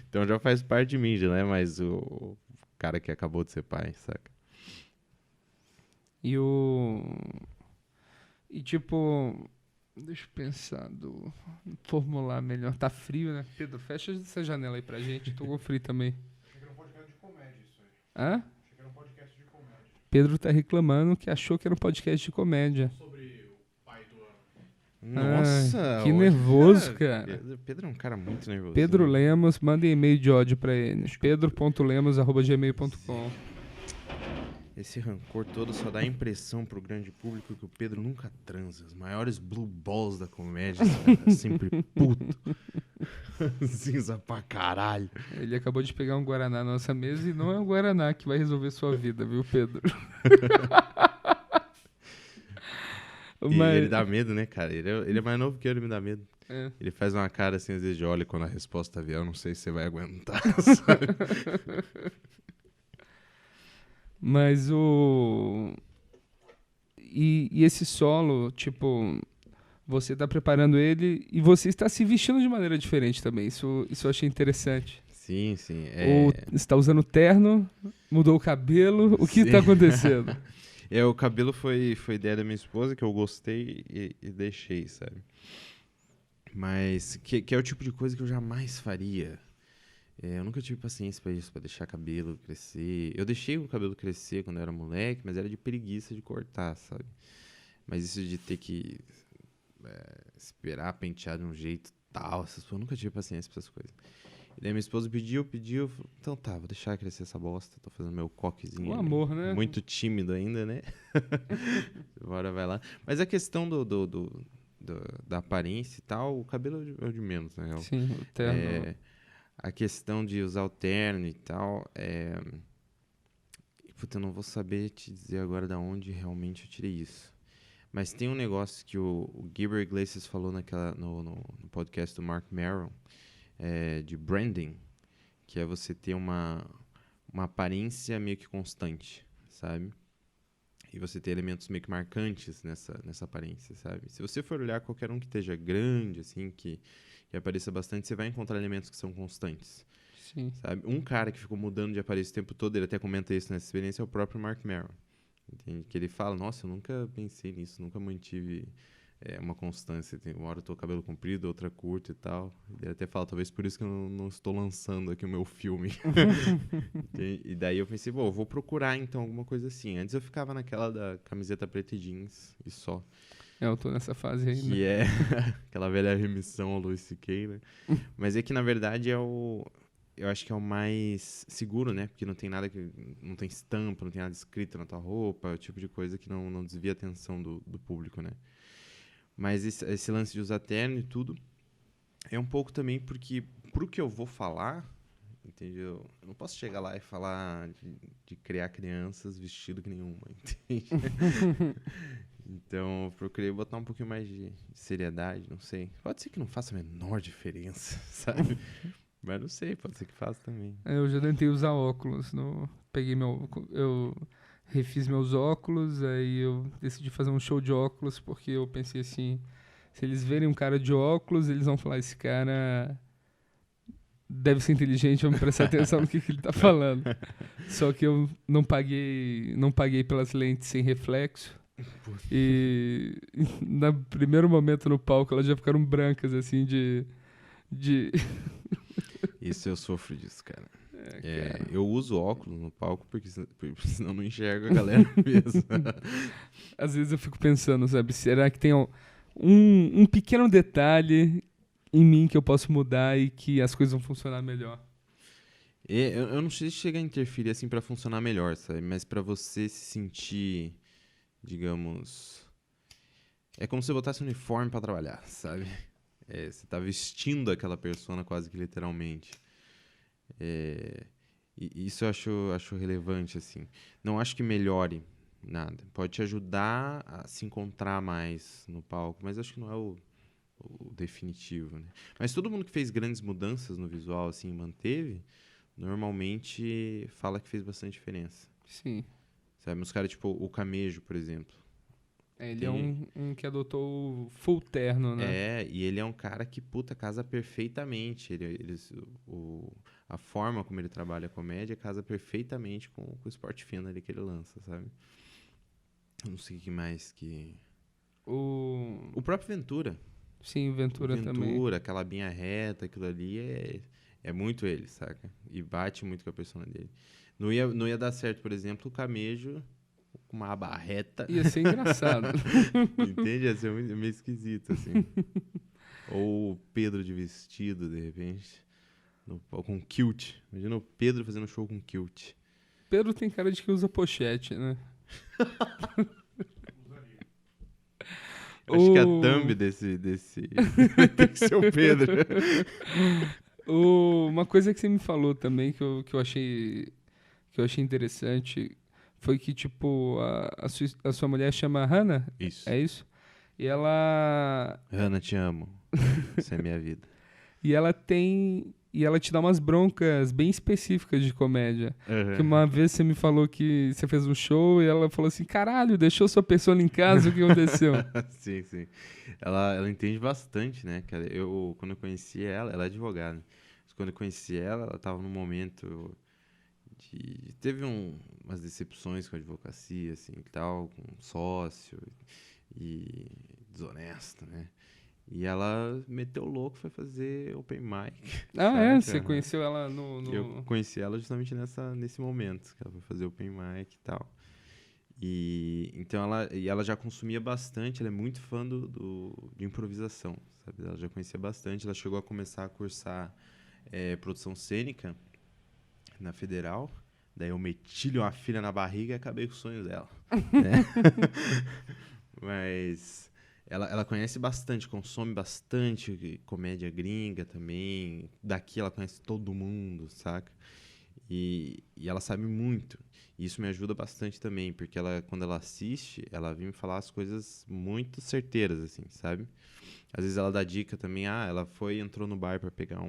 Então já faz parte de mim, já não é mais o cara que acabou de ser pai, saca? E tipo... Deixa eu pensar, formular melhor. Tá frio, né? Pedro, fecha essa janela aí pra gente. Tô com frio também. Achei que era um podcast de comédia isso aí. Hã? Achei que era um podcast de comédia. Pedro tá reclamando que achou que era um podcast de comédia. Sobre o pai do ano. Nossa! que hoje, nervoso, cara. Pedro é um cara muito nervoso. Pedro né? Lemos, manda e-mail de ódio pra ele. pedro.lemos@gmail.com. Esse rancor todo só dá a impressão pro grande público que o Pedro nunca transa. Os maiores blue balls da comédia, cara, sempre puto. Cinza pra caralho. Ele acabou de pegar um Guaraná na nossa mesa e não é o Guaraná que vai resolver sua vida, viu, Pedro? E ele dá medo, né, cara? Ele é mais novo que eu, ele me dá medo. É. Ele faz uma cara assim, às vezes de olha quando a resposta vier, eu não sei se você vai aguentar, sabe? Mas E esse solo, tipo, você tá preparando ele e você está se vestindo de maneira diferente também. Isso eu achei interessante. Sim, sim. Ou está usando terno, mudou o cabelo, o que Sim. tá acontecendo? O cabelo foi ideia da minha esposa, que eu gostei e deixei, sabe? Mas que é o tipo de coisa que eu jamais faria. Eu nunca tive paciência pra isso, pra deixar cabelo crescer. Eu deixei o cabelo crescer quando eu era moleque, mas era de preguiça de cortar, sabe? Mas isso de ter que esperar pentear de um jeito tal, eu nunca tive paciência pra essas coisas. E daí minha esposa pediu, então tá, vou deixar crescer essa bosta, tô fazendo meu coquezinho. O amor, né? Muito tímido ainda, né? Bora, vai lá. Mas a questão da aparência e tal, o cabelo é o de menos, na real. Sim, o terno. A questão de usar o terno e tal, Puta, eu não vou saber te dizer agora de onde realmente eu tirei isso. Mas tem um negócio que o Gilbert Iglesias falou no podcast do Mark Maron, de branding, que é você ter uma aparência meio que constante, sabe? E você ter elementos meio que marcantes nessa aparência, sabe? Se você for olhar qualquer um que esteja grande, assim, que apareça bastante, você vai encontrar elementos que são constantes, Sim. sabe? Um cara que ficou mudando de aparência o tempo todo, ele até comenta isso nessa experiência, é o próprio Mark Maron. Entende? Que ele fala, nossa, eu nunca pensei nisso, nunca mantive uma constância. Uma hora eu tô com cabelo comprido, outra curto e tal. Ele até fala, talvez por isso que eu não estou lançando aqui o meu filme. E daí eu pensei, eu vou procurar então alguma coisa assim. Antes eu ficava naquela da camiseta preta e jeans e só. Eu tô nessa fase ainda. Que é aquela velha remissão ao Louis C.K., né? Mas é que, na verdade, eu acho que é o mais seguro, né? Porque não tem nada não tem estampa, não tem nada escrito na tua roupa, é o tipo de coisa que não desvia a atenção do público, né? Mas esse lance de usar terno e tudo é um pouco também porque, pro que eu vou falar, entendeu? Eu não posso chegar lá e falar de criar crianças vestido que nenhuma, entende? Então, eu procurei botar um pouquinho mais de seriedade, não sei. Pode ser que não faça a menor diferença, sabe? Mas não sei, pode ser que faça também. Eu já tentei usar óculos. Eu refiz meus óculos, aí eu decidi fazer um show de óculos, porque eu pensei assim, se eles verem um cara de óculos, eles vão falar, esse cara deve ser inteligente, vamos prestar atenção no que ele tá falando. Só que eu não paguei pelas lentes sem reflexo. E no primeiro momento no palco, elas já ficaram brancas, assim, de... Isso eu sofro disso, cara. Eu uso óculos no palco porque senão eu não enxergo a galera mesmo. Às vezes eu fico pensando, sabe, será que tem um pequeno detalhe em mim que eu posso mudar e que as coisas vão funcionar melhor? Eu não sei se chega a interferir assim pra funcionar melhor, sabe? Mas pra você se sentir, digamos, é como se você botasse um uniforme pra trabalhar, sabe? Você tá vestindo aquela persona quase que literalmente. E isso eu acho relevante, assim. Não acho que melhore nada. Pode te ajudar a se encontrar mais no palco, mas acho que não é o definitivo, né? Mas todo mundo que fez grandes mudanças no visual, assim, manteve, normalmente fala que fez bastante diferença. Sim. Sabe? Uns caras, tipo, o Camejo, por exemplo. Ele é um que adotou o full terno, né? E ele é um cara que, puta, casa perfeitamente. A forma como ele trabalha a comédia casa perfeitamente com o esporte fino ali que ele lança, sabe? Eu não sei o que mais que... O próprio Ventura. Sim, o Ventura também. Ventura, aquela labinha reta, aquilo ali é muito ele, saca? E bate muito com a persona dele. Não ia dar certo, por exemplo, o Camejo com uma aba reta. Ia ser engraçado. Entende? Ia ser meio esquisito, assim. Ou o Pedro de vestido, de repente. Com kilt. Imagina o Pedro fazendo show com kilt. Pedro tem cara de que usa pochete, né? Acho que a thumb desse tem que ser o Pedro. Uma coisa que você me falou também que eu achei interessante foi que, tipo, a sua mulher chama Hannah? Isso. É isso? E ela... Hannah, te amo. Isso é minha vida. E ela te dá umas broncas bem específicas de comédia. Uhum. Que uma vez você me falou que você fez um show e ela falou assim, caralho, deixou sua persona em casa, o que aconteceu? Sim, sim. Ela entende bastante, né? Quando eu conheci ela é advogada. Mas quando eu conheci ela tava num momento teve umas decepções com a advocacia, assim, e tal, com um sócio e desonesto, né? E ela meteu o louco, foi fazer open mic. Ah, saca? você conheceu ela no... Eu conheci ela justamente nesse momento, que ela foi fazer open mic e tal. Então ela já consumia bastante, ela é muito fã de improvisação, sabe? Ela já conhecia bastante, ela chegou a começar a cursar produção cênica na Federal. Daí eu meti-lhe uma filha na barriga e acabei com o sonho dela. Né? Mas ela conhece bastante, consome bastante comédia gringa também. Daqui ela conhece todo mundo, saca? E ela sabe muito. E isso me ajuda bastante também, porque quando ela assiste, ela vem me falar as coisas muito certeiras, assim, sabe? Às vezes ela dá dica também, ela entrou no bar pra pegar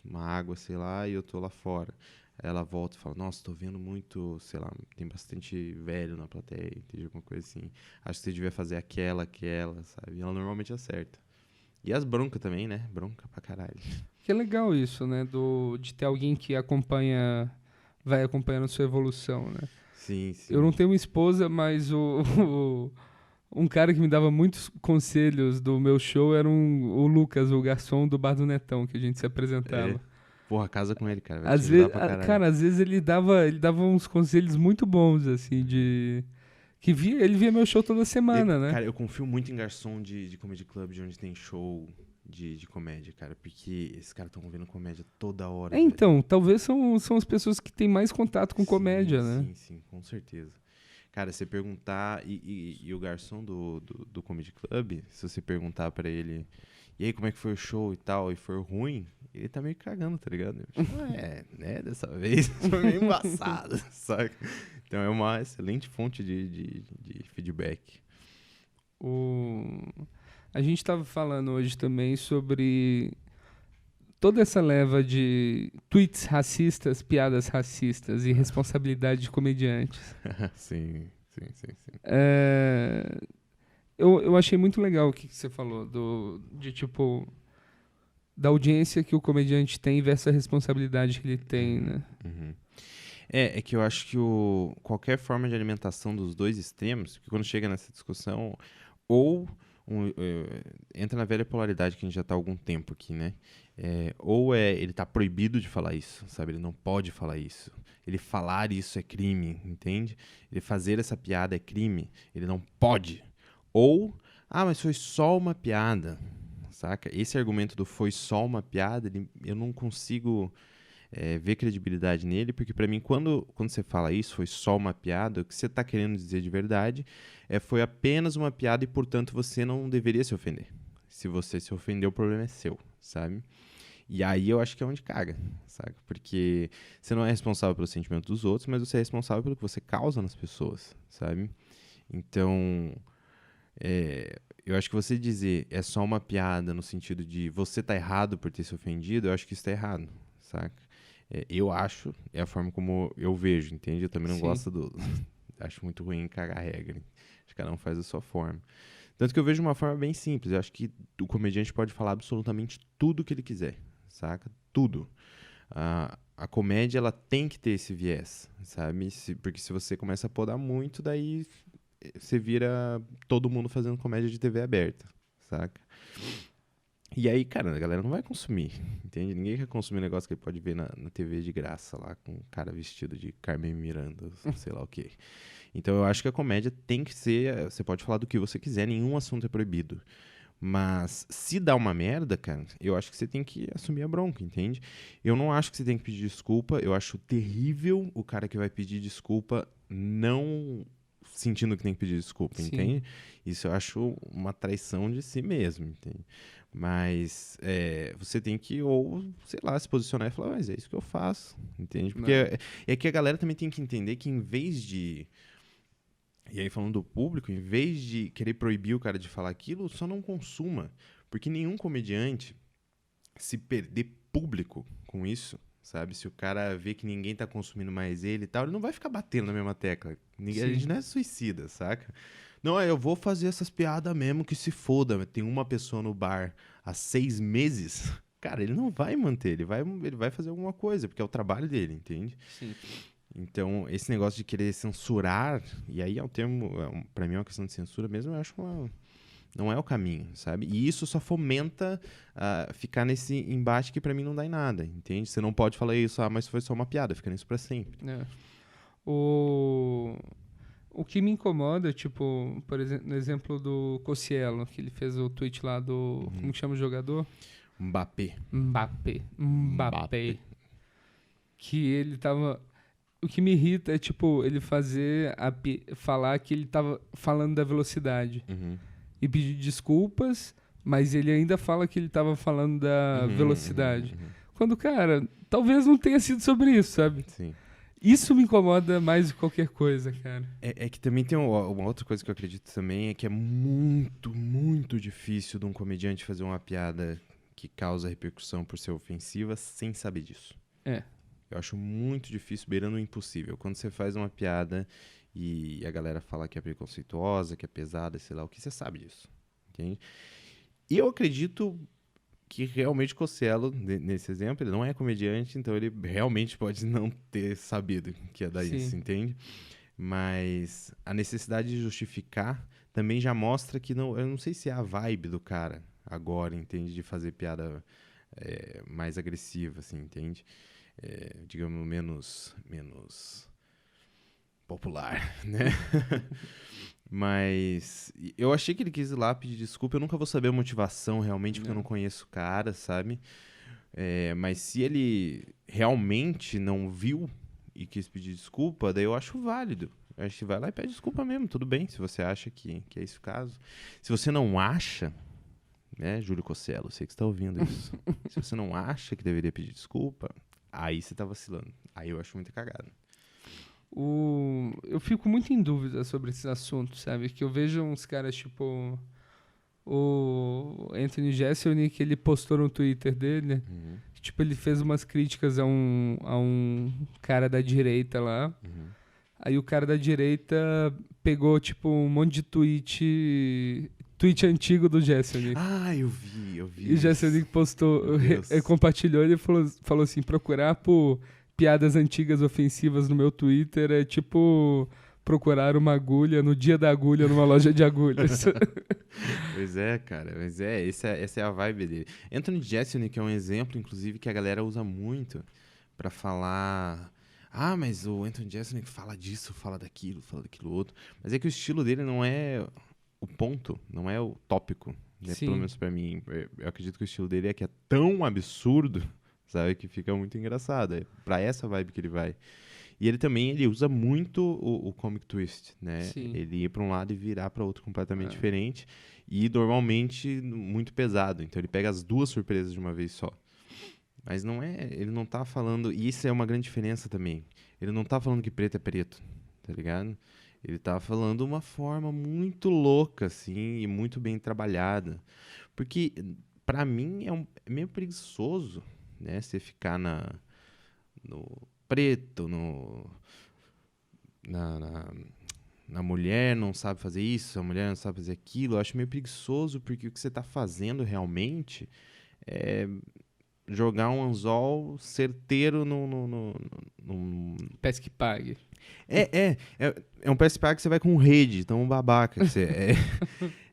uma água, sei lá, e eu tô lá fora. Aí ela volta e fala, nossa, tô vendo muito, sei lá, tem bastante velho na plateia, entende? Alguma coisa assim. Acho que você devia fazer aquela, sabe? E ela normalmente acerta. E as broncas também, né? Bronca pra caralho. Que é legal isso, né? De ter alguém que vai acompanhando a sua evolução, né? Sim, sim. Eu não tenho uma esposa, mas um cara que me dava muitos conselhos do meu show era o Lucas, o garçom do Bar do Netão, que a gente se apresentava. Porra, casa com ele, cara. Vai Às te vezes, ajudar pra caralho. cara, às vezes ele dava uns conselhos muito bons, assim, ele via meu show toda semana, né? Cara, eu confio muito em garçom de comedy club, de onde tem show de comédia, cara, porque esses caras estão vendo comédia toda hora. Então, talvez são as pessoas que têm mais contato com comédia, né? Sim, com certeza. Cara, você perguntar, e o garçom do comedy club, se você perguntar pra ele, e aí, como é que foi o show e tal, e for ruim, ele tá meio cagando, tá ligado? Né, dessa vez foi meio embaçado, saca? Então é uma excelente fonte de feedback. A gente tava falando hoje também sobre toda essa leva de tweets racistas, piadas racistas e responsabilidade de comediantes. Sim. Eu achei muito legal o que você falou, da audiência que o comediante tem versus a responsabilidade que ele tem, né? Uhum. É que eu acho que qualquer forma de alimentação dos dois extremos, que quando chega nessa discussão, entra na velha polaridade que a gente já está há algum tempo aqui, né? Ele tá proibido de falar isso, sabe? Ele não pode falar isso. Ele falar isso é crime, entende? Ele fazer essa piada é crime. Ele não pode. Mas foi só uma piada, saca? Esse argumento do foi só uma piada, eu não consigo ver credibilidade nele, porque pra mim, quando você fala isso, foi só uma piada, o que você tá querendo dizer de verdade foi apenas uma piada e, portanto, você não deveria se ofender. Se você se ofender, o problema é seu, sabe? E aí eu acho que é onde caga, sabe? Porque você não é responsável pelo sentimento dos outros, mas você é responsável pelo que você causa nas pessoas, sabe? Então, eu acho que você dizer é só uma piada no sentido de você tá errado por ter se ofendido, eu acho que isso tá errado, saca? Eu acho, é a forma como eu vejo, entende? Eu também não Sim. gosto do... acho muito ruim cagar a regra. Acho que cada um faz a sua forma. Tanto que eu vejo uma forma bem simples. Eu acho que o comediante pode falar absolutamente tudo que ele quiser, saca? Tudo. A comédia, ela tem que ter esse viés, sabe? Porque se você começa a podar muito, daí você vira todo mundo fazendo comédia de TV aberta, saca? E aí, cara, a galera não vai consumir, entende? Ninguém quer consumir um negócio que ele pode ver na TV de graça, lá, com um cara vestido de Carmen Miranda, sei lá o quê. Então eu acho que a comédia tem que ser... Você pode falar do que você quiser, nenhum assunto é proibido. Mas se dá uma merda, cara, eu acho que você tem que assumir a bronca, entende? Eu não acho que você tem que pedir desculpa, eu acho terrível o cara que vai pedir desculpa não sentindo que tem que pedir desculpa, Sim. entende? Isso eu acho uma traição de si mesmo, entende? Mas você tem que, ou, sei lá, se posicionar e falar, mas é isso que eu faço, entende? Porque é que a galera também tem que entender que em vez de... E aí, falando do público, em vez de querer proibir o cara de falar aquilo, só não consuma. Porque nenhum comediante, se perder público com isso, sabe? Se o cara vê que ninguém tá consumindo mais ele e tal, ele não vai ficar batendo na mesma tecla. A gente não é suicida, saca? Não, eu vou fazer essas piadas mesmo que se foda. Tem uma pessoa no bar há 6 meses. Cara, ele não vai manter, ele vai fazer alguma coisa, porque é o trabalho dele, entende? Sim. Então, esse negócio de querer censurar, e aí é um termo, pra mim é uma questão de censura mesmo, eu acho que não é o caminho, sabe? E isso só fomenta ficar nesse embate que pra mim não dá em nada, entende? Você não pode falar isso, mas foi só uma piada, fica nisso pra sempre. O que me incomoda, tipo, por exemplo, no exemplo do Cossiello, que ele fez o tweet lá do... Como que chama o jogador? Mbappé. Que ele tava... O que me irrita é, tipo, ele falar que ele tava falando da velocidade. E pedir desculpas, mas ele ainda fala que ele tava falando da velocidade. Quando, cara, talvez não tenha sido sobre isso, sabe? Sim. Isso me incomoda mais do que qualquer coisa, cara. É que também tem uma outra coisa que eu acredito também, é que é muito, muito difícil de um comediante fazer uma piada que causa repercussão por ser ofensiva sem saber disso. Eu acho muito difícil, beirando o impossível. Quando você faz uma piada e a galera fala que é preconceituosa, que é pesada, sei lá o que, você sabe disso, entende? E eu acredito que realmente Cossiello, nesse exemplo, ele não é comediante, então ele realmente pode não ter sabido que ia dar isso, entende? Mas a necessidade de justificar também já mostra que eu não sei se é a vibe do cara agora, entende? De fazer piada mais agressiva, assim, entende? Digamos, menos popular, né? Mas eu achei que ele quis ir lá pedir desculpa. Eu nunca vou saber a motivação realmente, porque eu não conheço o cara, sabe? Mas se ele realmente não viu e quis pedir desculpa, daí eu acho válido. Eu acho que vai lá e pede desculpa mesmo, tudo bem, se você acha que é esse o caso. Se você não acha, né, Júlio Cossiello, eu sei que você está ouvindo isso. Se você não acha que deveria pedir desculpa, aí você tá vacilando. Aí eu acho muito cagado. Eu fico muito em dúvida sobre esses assuntos, sabe? Que eu vejo uns caras, tipo... O Anthony Jeselnik, que ele postou no Twitter dele, que, tipo, ele fez umas críticas a um cara da direita lá. Aí o cara da direita pegou, tipo, um monte de tweet antigo do Jeselnik. Eu vi. E o Jeselnik postou, compartilhou, ele falou assim, procurar por piadas antigas ofensivas no meu Twitter é tipo procurar uma agulha no dia da agulha numa loja de agulhas. Pois é, cara. Mas essa é a vibe dele. Anthony Jeselnik é um exemplo, inclusive, que a galera usa muito pra falar... mas o Anthony Jeselnik fala disso, fala daquilo outro. Mas é que o estilo dele não é o ponto, não é o tópico. Né? Pelo menos pra mim. Eu acredito que o estilo dele é que é tão absurdo, sabe? Que fica muito engraçado. É pra essa vibe que ele vai. E ele usa muito o comic twist, né? Sim. Ele ir pra um lado e virar pra outro completamente diferente. E normalmente muito pesado. Então ele pega as duas surpresas de uma vez só. Mas não é... Ele não tá falando... E isso é uma grande diferença também. Ele não tá falando que preto é preto, tá ligado? Ele tá falando uma forma muito louca, assim, e muito bem trabalhada. Porque, pra mim, é meio preguiçoso, né? Você ficar no preto, na mulher não sabe fazer isso, a mulher não sabe fazer aquilo. Eu acho meio preguiçoso, porque o que você tá fazendo realmente é jogar um anzol certeiro num Pesque e pague. É um PSPA que você vai com rede, então um babaca.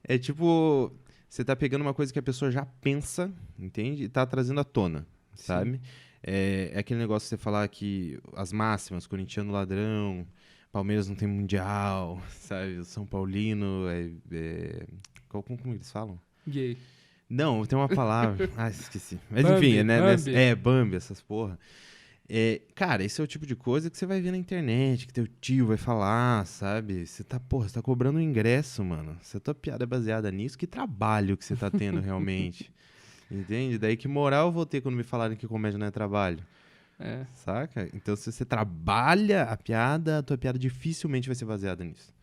É tipo, você tá pegando uma coisa que a pessoa já pensa, entende? E tá trazendo à tona, sabe? É aquele negócio de você falar que as máximas, corintiano ladrão, Palmeiras não tem mundial, sabe? O São Paulino como eles falam? Gay. Não, tem uma palavra. Esqueci. Mas Bambi, enfim, né? Bambi. Bambi, essas porra. Cara, esse é o tipo de coisa que você vai ver na internet, que teu tio vai falar, sabe? Você tá cobrando um ingresso, mano. Se a tua piada é baseada nisso, que trabalho que você tá tendo realmente? Entende? Daí que moral eu vou ter quando me falarem que comédia não é trabalho? Saca? Então, se você trabalha a tua piada dificilmente vai ser baseada nisso.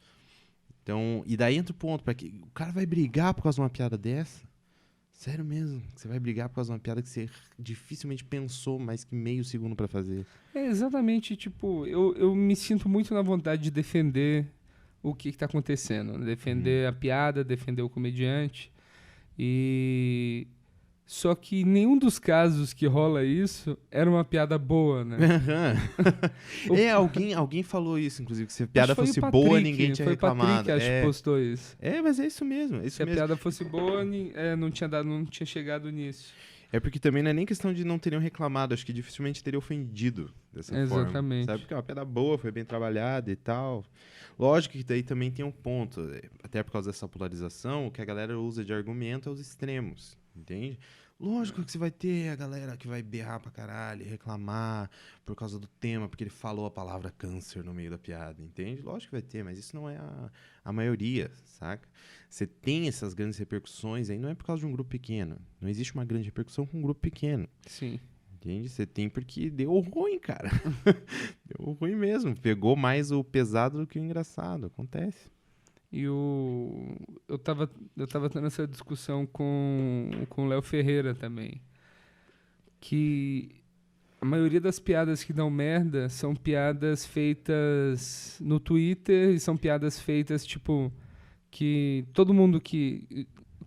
Então, e daí entra o ponto, pra que o cara vai brigar por causa de uma piada dessa? Sério mesmo? Você vai brigar por causa de uma piada que você dificilmente pensou mais que meio segundo pra fazer? Exatamente, tipo, eu me sinto muito na vontade de defender o que tá acontecendo. Defender a piada, defender o comediante. Só que nenhum dos casos que rola isso era uma piada boa, né? Alguém falou isso, inclusive, que se a piada Acho que fosse foi o boa, Patrick, ninguém tinha foi o reclamado. Patrick, acho que postou isso. Mas é isso mesmo. Se a piada fosse boa, não tinha chegado nisso. É porque também não é nem questão de não teriam reclamado, acho que dificilmente teria ofendido dessa forma. Exatamente. Sabe? Porque é uma piada boa, foi bem trabalhada e tal. Lógico que daí também tem um ponto, até por causa dessa polarização, o que a galera usa de argumento é os extremos, entende? Lógico que você vai ter a galera que vai berrar pra caralho, reclamar por causa do tema, porque ele falou a palavra câncer no meio da piada, entende? Lógico que vai ter, mas isso não é a maioria, saca? Você tem essas grandes repercussões aí, não é por causa de um grupo pequeno. Não existe uma grande repercussão com um grupo pequeno. Sim. Entende? Você tem porque deu ruim, cara. Deu ruim mesmo. Pegou mais o pesado do que o engraçado. Acontece. E eu tava tendo essa discussão com o Léo Ferreira também. Que a maioria das piadas que dão merda são piadas feitas no Twitter e são piadas feitas, tipo, que todo mundo que...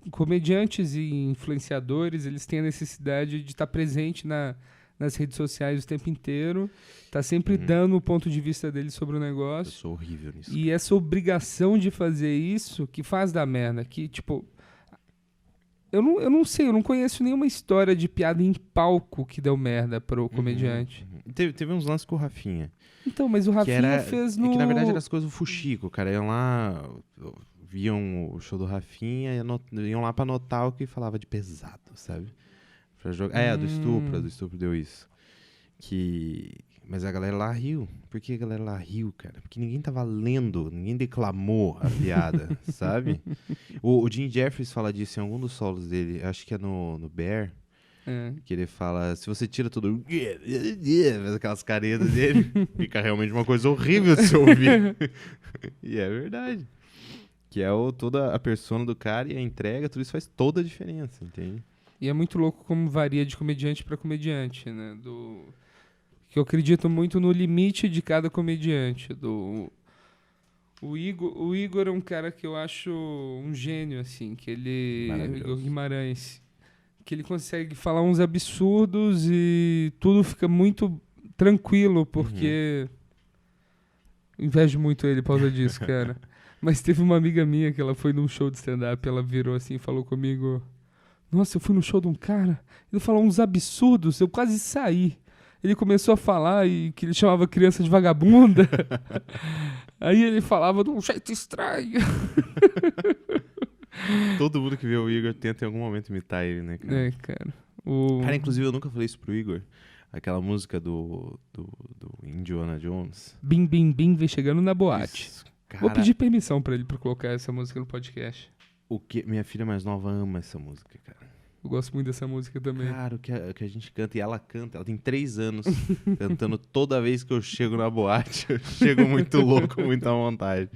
Comediantes e influenciadores, eles têm a necessidade de estar presente nas redes sociais o tempo inteiro, tá sempre dando o ponto de vista deles sobre o negócio. Eu sou horrível nisso. E essa obrigação de fazer isso que faz dar merda. Que, tipo... Eu não sei, eu não conheço nenhuma história de piada em palco que deu merda pro comediante. Teve uns lances com o Rafinha. Então, mas o Rafinha fez no... Que na verdade eram as coisas do fuxico, cara. Iam lá, viam o show do Rafinha e iam lá pra anotar o que falava de pesado, sabe? Pra jogar. Do estupro deu isso. Mas a galera lá riu. Por que a galera lá riu, cara? Porque ninguém tava lendo, ninguém declamou a piada, sabe? O Jim Jeffries fala disso em algum dos solos dele, acho que é no Bear, que ele fala, se você tira tudo, faz aquelas caretas dele, fica realmente uma coisa horrível de se ouvir. E é verdade. Que é toda a persona do cara e a entrega, tudo isso faz toda a diferença, entende? E é muito louco como varia de comediante pra comediante, né? Que eu acredito muito no limite de cada comediante. O Igor é um cara que eu acho um gênio, assim, que ele... Igor Guimarães. Que ele consegue falar uns absurdos e tudo fica muito tranquilo, porque... Invejo muito ele por causa disso, cara. Mas teve uma amiga minha que ela foi num show de stand-up, ela virou assim e falou comigo... Nossa, eu fui no show de um cara, ele falou uns absurdos, eu quase saí. Ele começou a falar que ele chamava criança de vagabunda. Aí ele falava de um jeito estranho. Todo mundo que vê o Igor tenta em algum momento imitar ele, né, cara? Cara. Cara, inclusive eu nunca falei isso pro Igor. Aquela música do Indiana Jones. Bim, bim, bim, vem chegando na boate. Isso, cara, Vou pedir permissão pra ele pra colocar essa música no podcast. minha filha mais nova ama essa música, cara. Eu gosto muito dessa música também. Cara, o que a gente canta, e ela canta, ela tem 3 anos, cantando toda vez que eu chego na boate, eu chego muito louco, com muita vontade.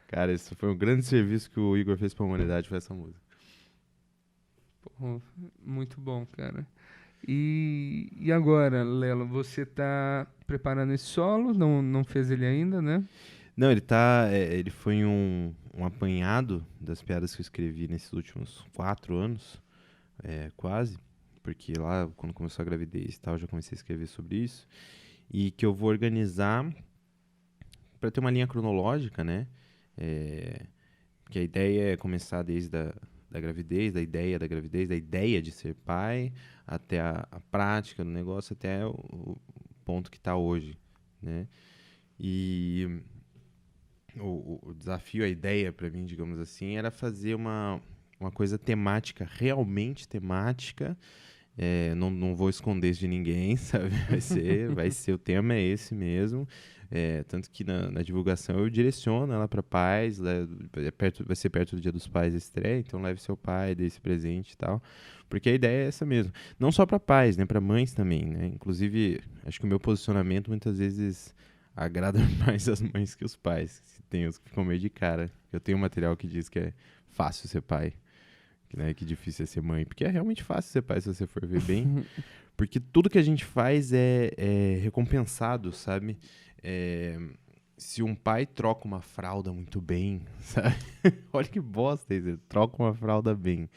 Cara, esse foi um grande serviço que o Igor fez pra humanidade, foi essa música. Pô, muito bom, cara. E agora, Lelo, você tá preparando esse solo? Não fez ele ainda, né? Não, ele foi um apanhado das piadas que eu escrevi nesses últimos 4 anos, quase, porque lá, quando começou a gravidez e tal, eu já comecei a escrever sobre isso, e que eu vou organizar para ter uma linha cronológica, né? Que a ideia é começar desde da gravidez, da ideia de ser pai, até a prática do negócio, até o ponto que está hoje, né? E o desafio, a ideia para mim, digamos assim, era fazer uma coisa temática, realmente temática. Não vou esconder isso de ninguém, sabe? Vai ser, o tema é esse mesmo. Tanto que na divulgação eu direciono ela para pais, vai ser perto do Dia dos Pais a estreia, então leve seu pai, dê esse presente e tal, porque a ideia é essa mesmo. Não só para pais, né, para mães também, né? Inclusive, acho que o meu posicionamento muitas vezes agrada mais as mães que os pais. Tem os que ficam meio de cara. Eu tenho um material que diz que é fácil ser pai, né, que difícil é ser mãe, porque é realmente fácil ser pai se você for ver bem, porque tudo que a gente faz é recompensado, sabe? Se um pai troca uma fralda muito bem, sabe? Olha que bosta isso, ele troca uma fralda bem.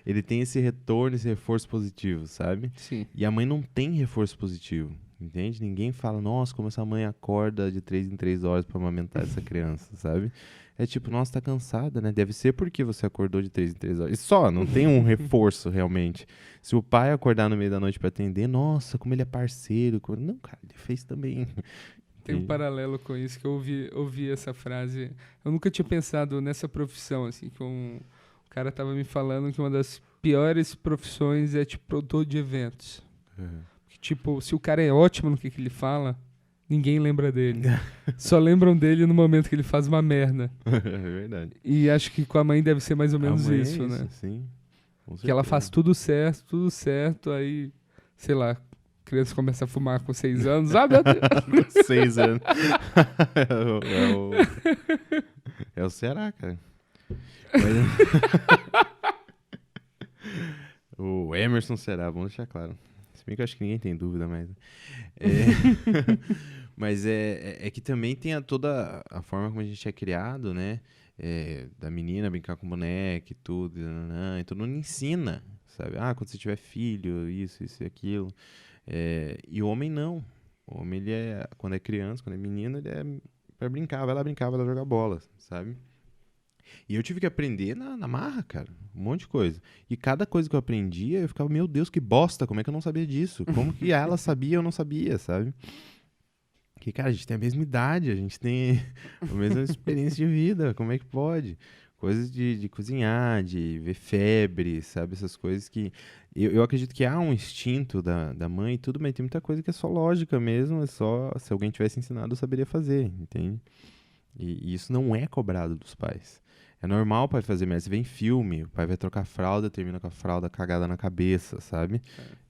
Ele tem esse retorno, esse reforço positivo, sabe? Sim. E a mãe não tem reforço positivo, entende? Ninguém fala, nossa, como essa mãe acorda de 3 em 3 horas pra amamentar essa criança, sabe? É tipo, nossa, tá cansada, né? Deve ser porque você acordou de 3 em 3 horas. E só, não tem um reforço realmente. Se o pai acordar no meio da noite pra atender, nossa, como ele é parceiro. Não, cara, ele fez também. Tem um paralelo com isso que eu ouvi essa frase. Eu nunca tinha pensado nessa profissão, assim, que o cara tava me falando que uma das piores profissões é, tipo, produtor de eventos. Porque, tipo, se o cara é ótimo no que ele fala, ninguém lembra dele. Só lembram dele no momento que ele faz uma merda. É verdade. E acho que com a mãe deve ser mais ou menos A mãe isso, né? Sim. Com Que ela certeza. faz tudo certo, aí, sei lá, a criança começa a fumar com 6 anos. Ah, meu Deus! 6 anos. É o Ceará, cara. O Emerson Ceará, vamos deixar claro. Se bem que eu acho que ninguém tem dúvida, mas... Mas é que também tem toda a forma como a gente é criado, né? Da menina brincar com boneca e tudo. Então não ensina, sabe? Quando você tiver filho, isso e aquilo. E o homem não. O homem, ele quando é criança, quando é menino, ele é pra brincar, vai lá jogar bola, sabe? E eu tive que aprender na marra, cara, um monte de coisa. E cada coisa que eu aprendia, eu ficava, meu Deus, que bosta, como é que eu não sabia disso? Como que ela sabia e eu não sabia, sabe? Porque, cara, a gente tem a mesma idade, a gente tem a mesma experiência de vida, como é que pode? Coisas de cozinhar, de ver febre, sabe? Essas coisas que... Eu acredito que há um instinto da mãe e tudo, mas tem muita coisa que é só lógica mesmo, é só... Se alguém tivesse ensinado, eu saberia fazer, entende? E isso não é cobrado dos pais. É normal o pai fazer merda. Você vê em filme, o pai vai trocar fralda, termina com a fralda cagada na cabeça, sabe?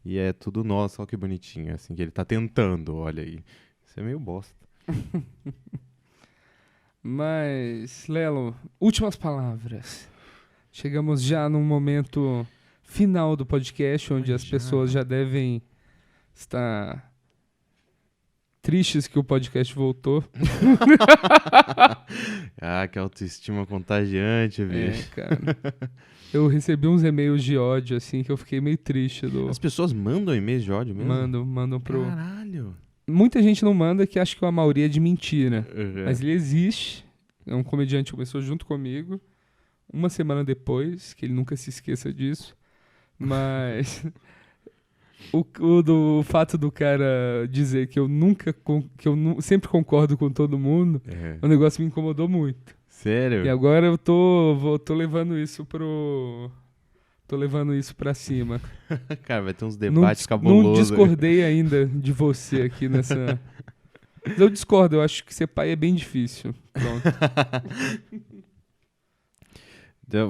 E é tudo nosso, olha que bonitinho, assim, que ele tá tentando, olha aí. Isso é meio bosta. Mas, Lelo, últimas palavras. Chegamos já num momento final do podcast, onde as pessoas já devem estar tristes que o podcast voltou. Que autoestima contagiante, bicho. Cara. Eu recebi uns e-mails de ódio, assim, que eu fiquei meio triste. As pessoas mandam e-mails de ódio mesmo? Mandam pro... Caralho. Muita gente não manda, que acho que a maioria é de mentira. Uhum. Mas ele existe. É um comediante que começou junto comigo. Uma semana depois, que ele nunca se esqueça disso. Mas... O fato do cara dizer que eu sempre concordo com todo mundo, o negócio me incomodou muito. Sério? E agora eu tô levando isso pro Tô levando isso pra cima. Cara, vai ter uns Não debates Não cabulosos. discordei ainda de você aqui nessa... Mas eu discordo, eu acho que ser pai é bem difícil. Pronto.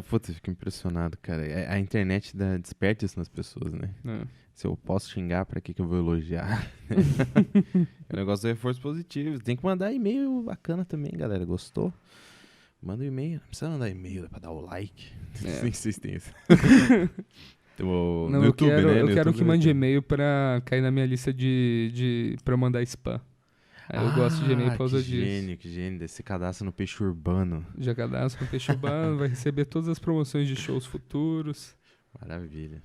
Putz, eu fico impressionado, cara. A internet desperta isso nas pessoas, né? É. Se eu posso xingar, pra que eu vou elogiar? O negócio do reforço positivo. Tem que mandar e-mail bacana também, galera. Gostou? Manda um e-mail. Não precisa mandar e-mail, dá pra dar o like. É. Nem sei se tem isso. No Não, YouTube, eu né? No quero YouTube que vai mande ter. e-mail pra cair na minha lista pra eu mandar spam. Aí eu gosto de e-mail por causa disso. Que gênio. Desse cadastro no Peixe Urbano. Já cadastro no Peixe Urbano, vai receber todas as promoções de shows futuros. Maravilha.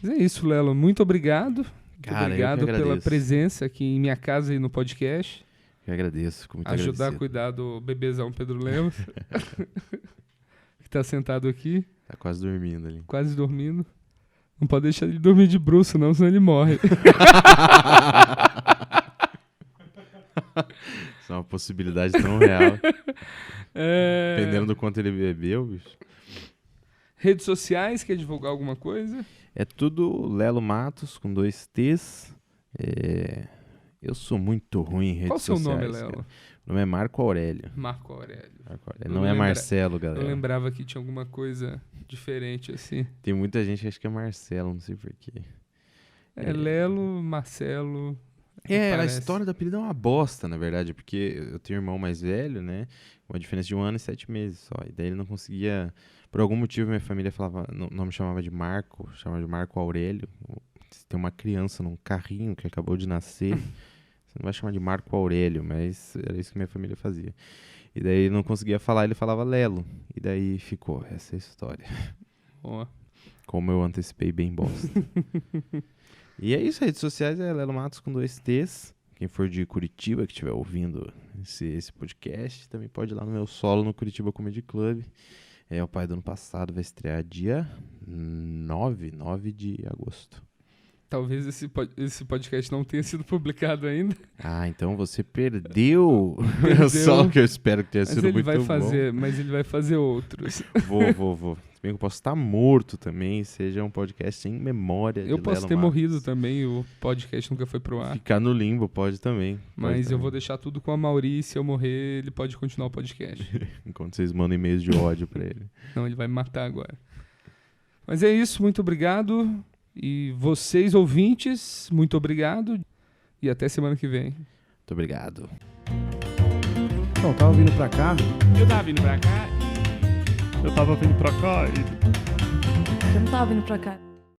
Mas é isso, Lelo. Muito obrigado. Muito Cara, obrigado eu que pela agradeço. presença aqui em minha casa e no podcast. Eu agradeço. Fico muito Ajudar a agradecido. cuidar do bebezão Pedro Lemos. Que tá sentado aqui, Tá quase dormindo ali. quase dormindo. Não pode deixar ele dormir de bruço, não, senão ele morre. Isso é uma possibilidade tão real. É... Dependendo do quanto ele bebeu, bicho. Redes sociais, quer divulgar alguma coisa? É tudo Lelo Matos, com 2 T's. Eu sou muito ruim em redes Qual o seu sociais. nome, Lelo? Cara. O nome é Marco Aurélio. Marco Aurélio. Eu Não é lembra- Marcelo, Eu galera. lembrava que tinha alguma coisa diferente assim. Tem muita gente que acha que é Marcelo, não sei porquê. É Lelo, Marcelo. A parece. história do apelido é uma bosta, na verdade, porque eu tenho um irmão mais velho, né? Uma diferença de 1 ano e 7 meses só. E daí ele não conseguia. Por algum motivo, minha família falava, não me chamava de Marco, chamava de Marco Aurélio. Se tem uma criança num carrinho que acabou de nascer, você não vai chamar de Marco Aurélio, mas era isso que minha família fazia. E daí ele não conseguia falar, ele falava Lelo. E daí ficou essa história. Ó. Como eu antecipei bem bosta. E é isso, redes sociais é Lelo Matos com 2 T's. Quem for de Curitiba, que estiver ouvindo esse podcast, também pode ir lá no meu solo no Curitiba Comedy Club. O pai do ano passado vai estrear dia 9 de agosto. Talvez esse podcast não tenha sido publicado ainda. Ah, então você perdeu. Perdeu. Só que eu espero que tenha Mas sido ele muito vai bom. fazer, mas ele vai fazer outros. Vou. Se bem que eu posso estar morto também, seja um podcast em memória de Eu posso Lelo ter Matos. morrido também, o podcast nunca foi pro ar. Ficar no limbo pode também. Mas eu vou deixar tudo com a Mauri, e se eu morrer, ele pode continuar o podcast. Enquanto vocês mandam e-mails de ódio pra ele. Não, ele vai me matar agora. Mas é isso, muito obrigado. E vocês, ouvintes, muito obrigado. E até semana que vem. Muito obrigado. Então, tava vindo pra cá, Eu tava vindo pra cá. Eu tava vindo pra cá e Eu não tava vindo pra cá.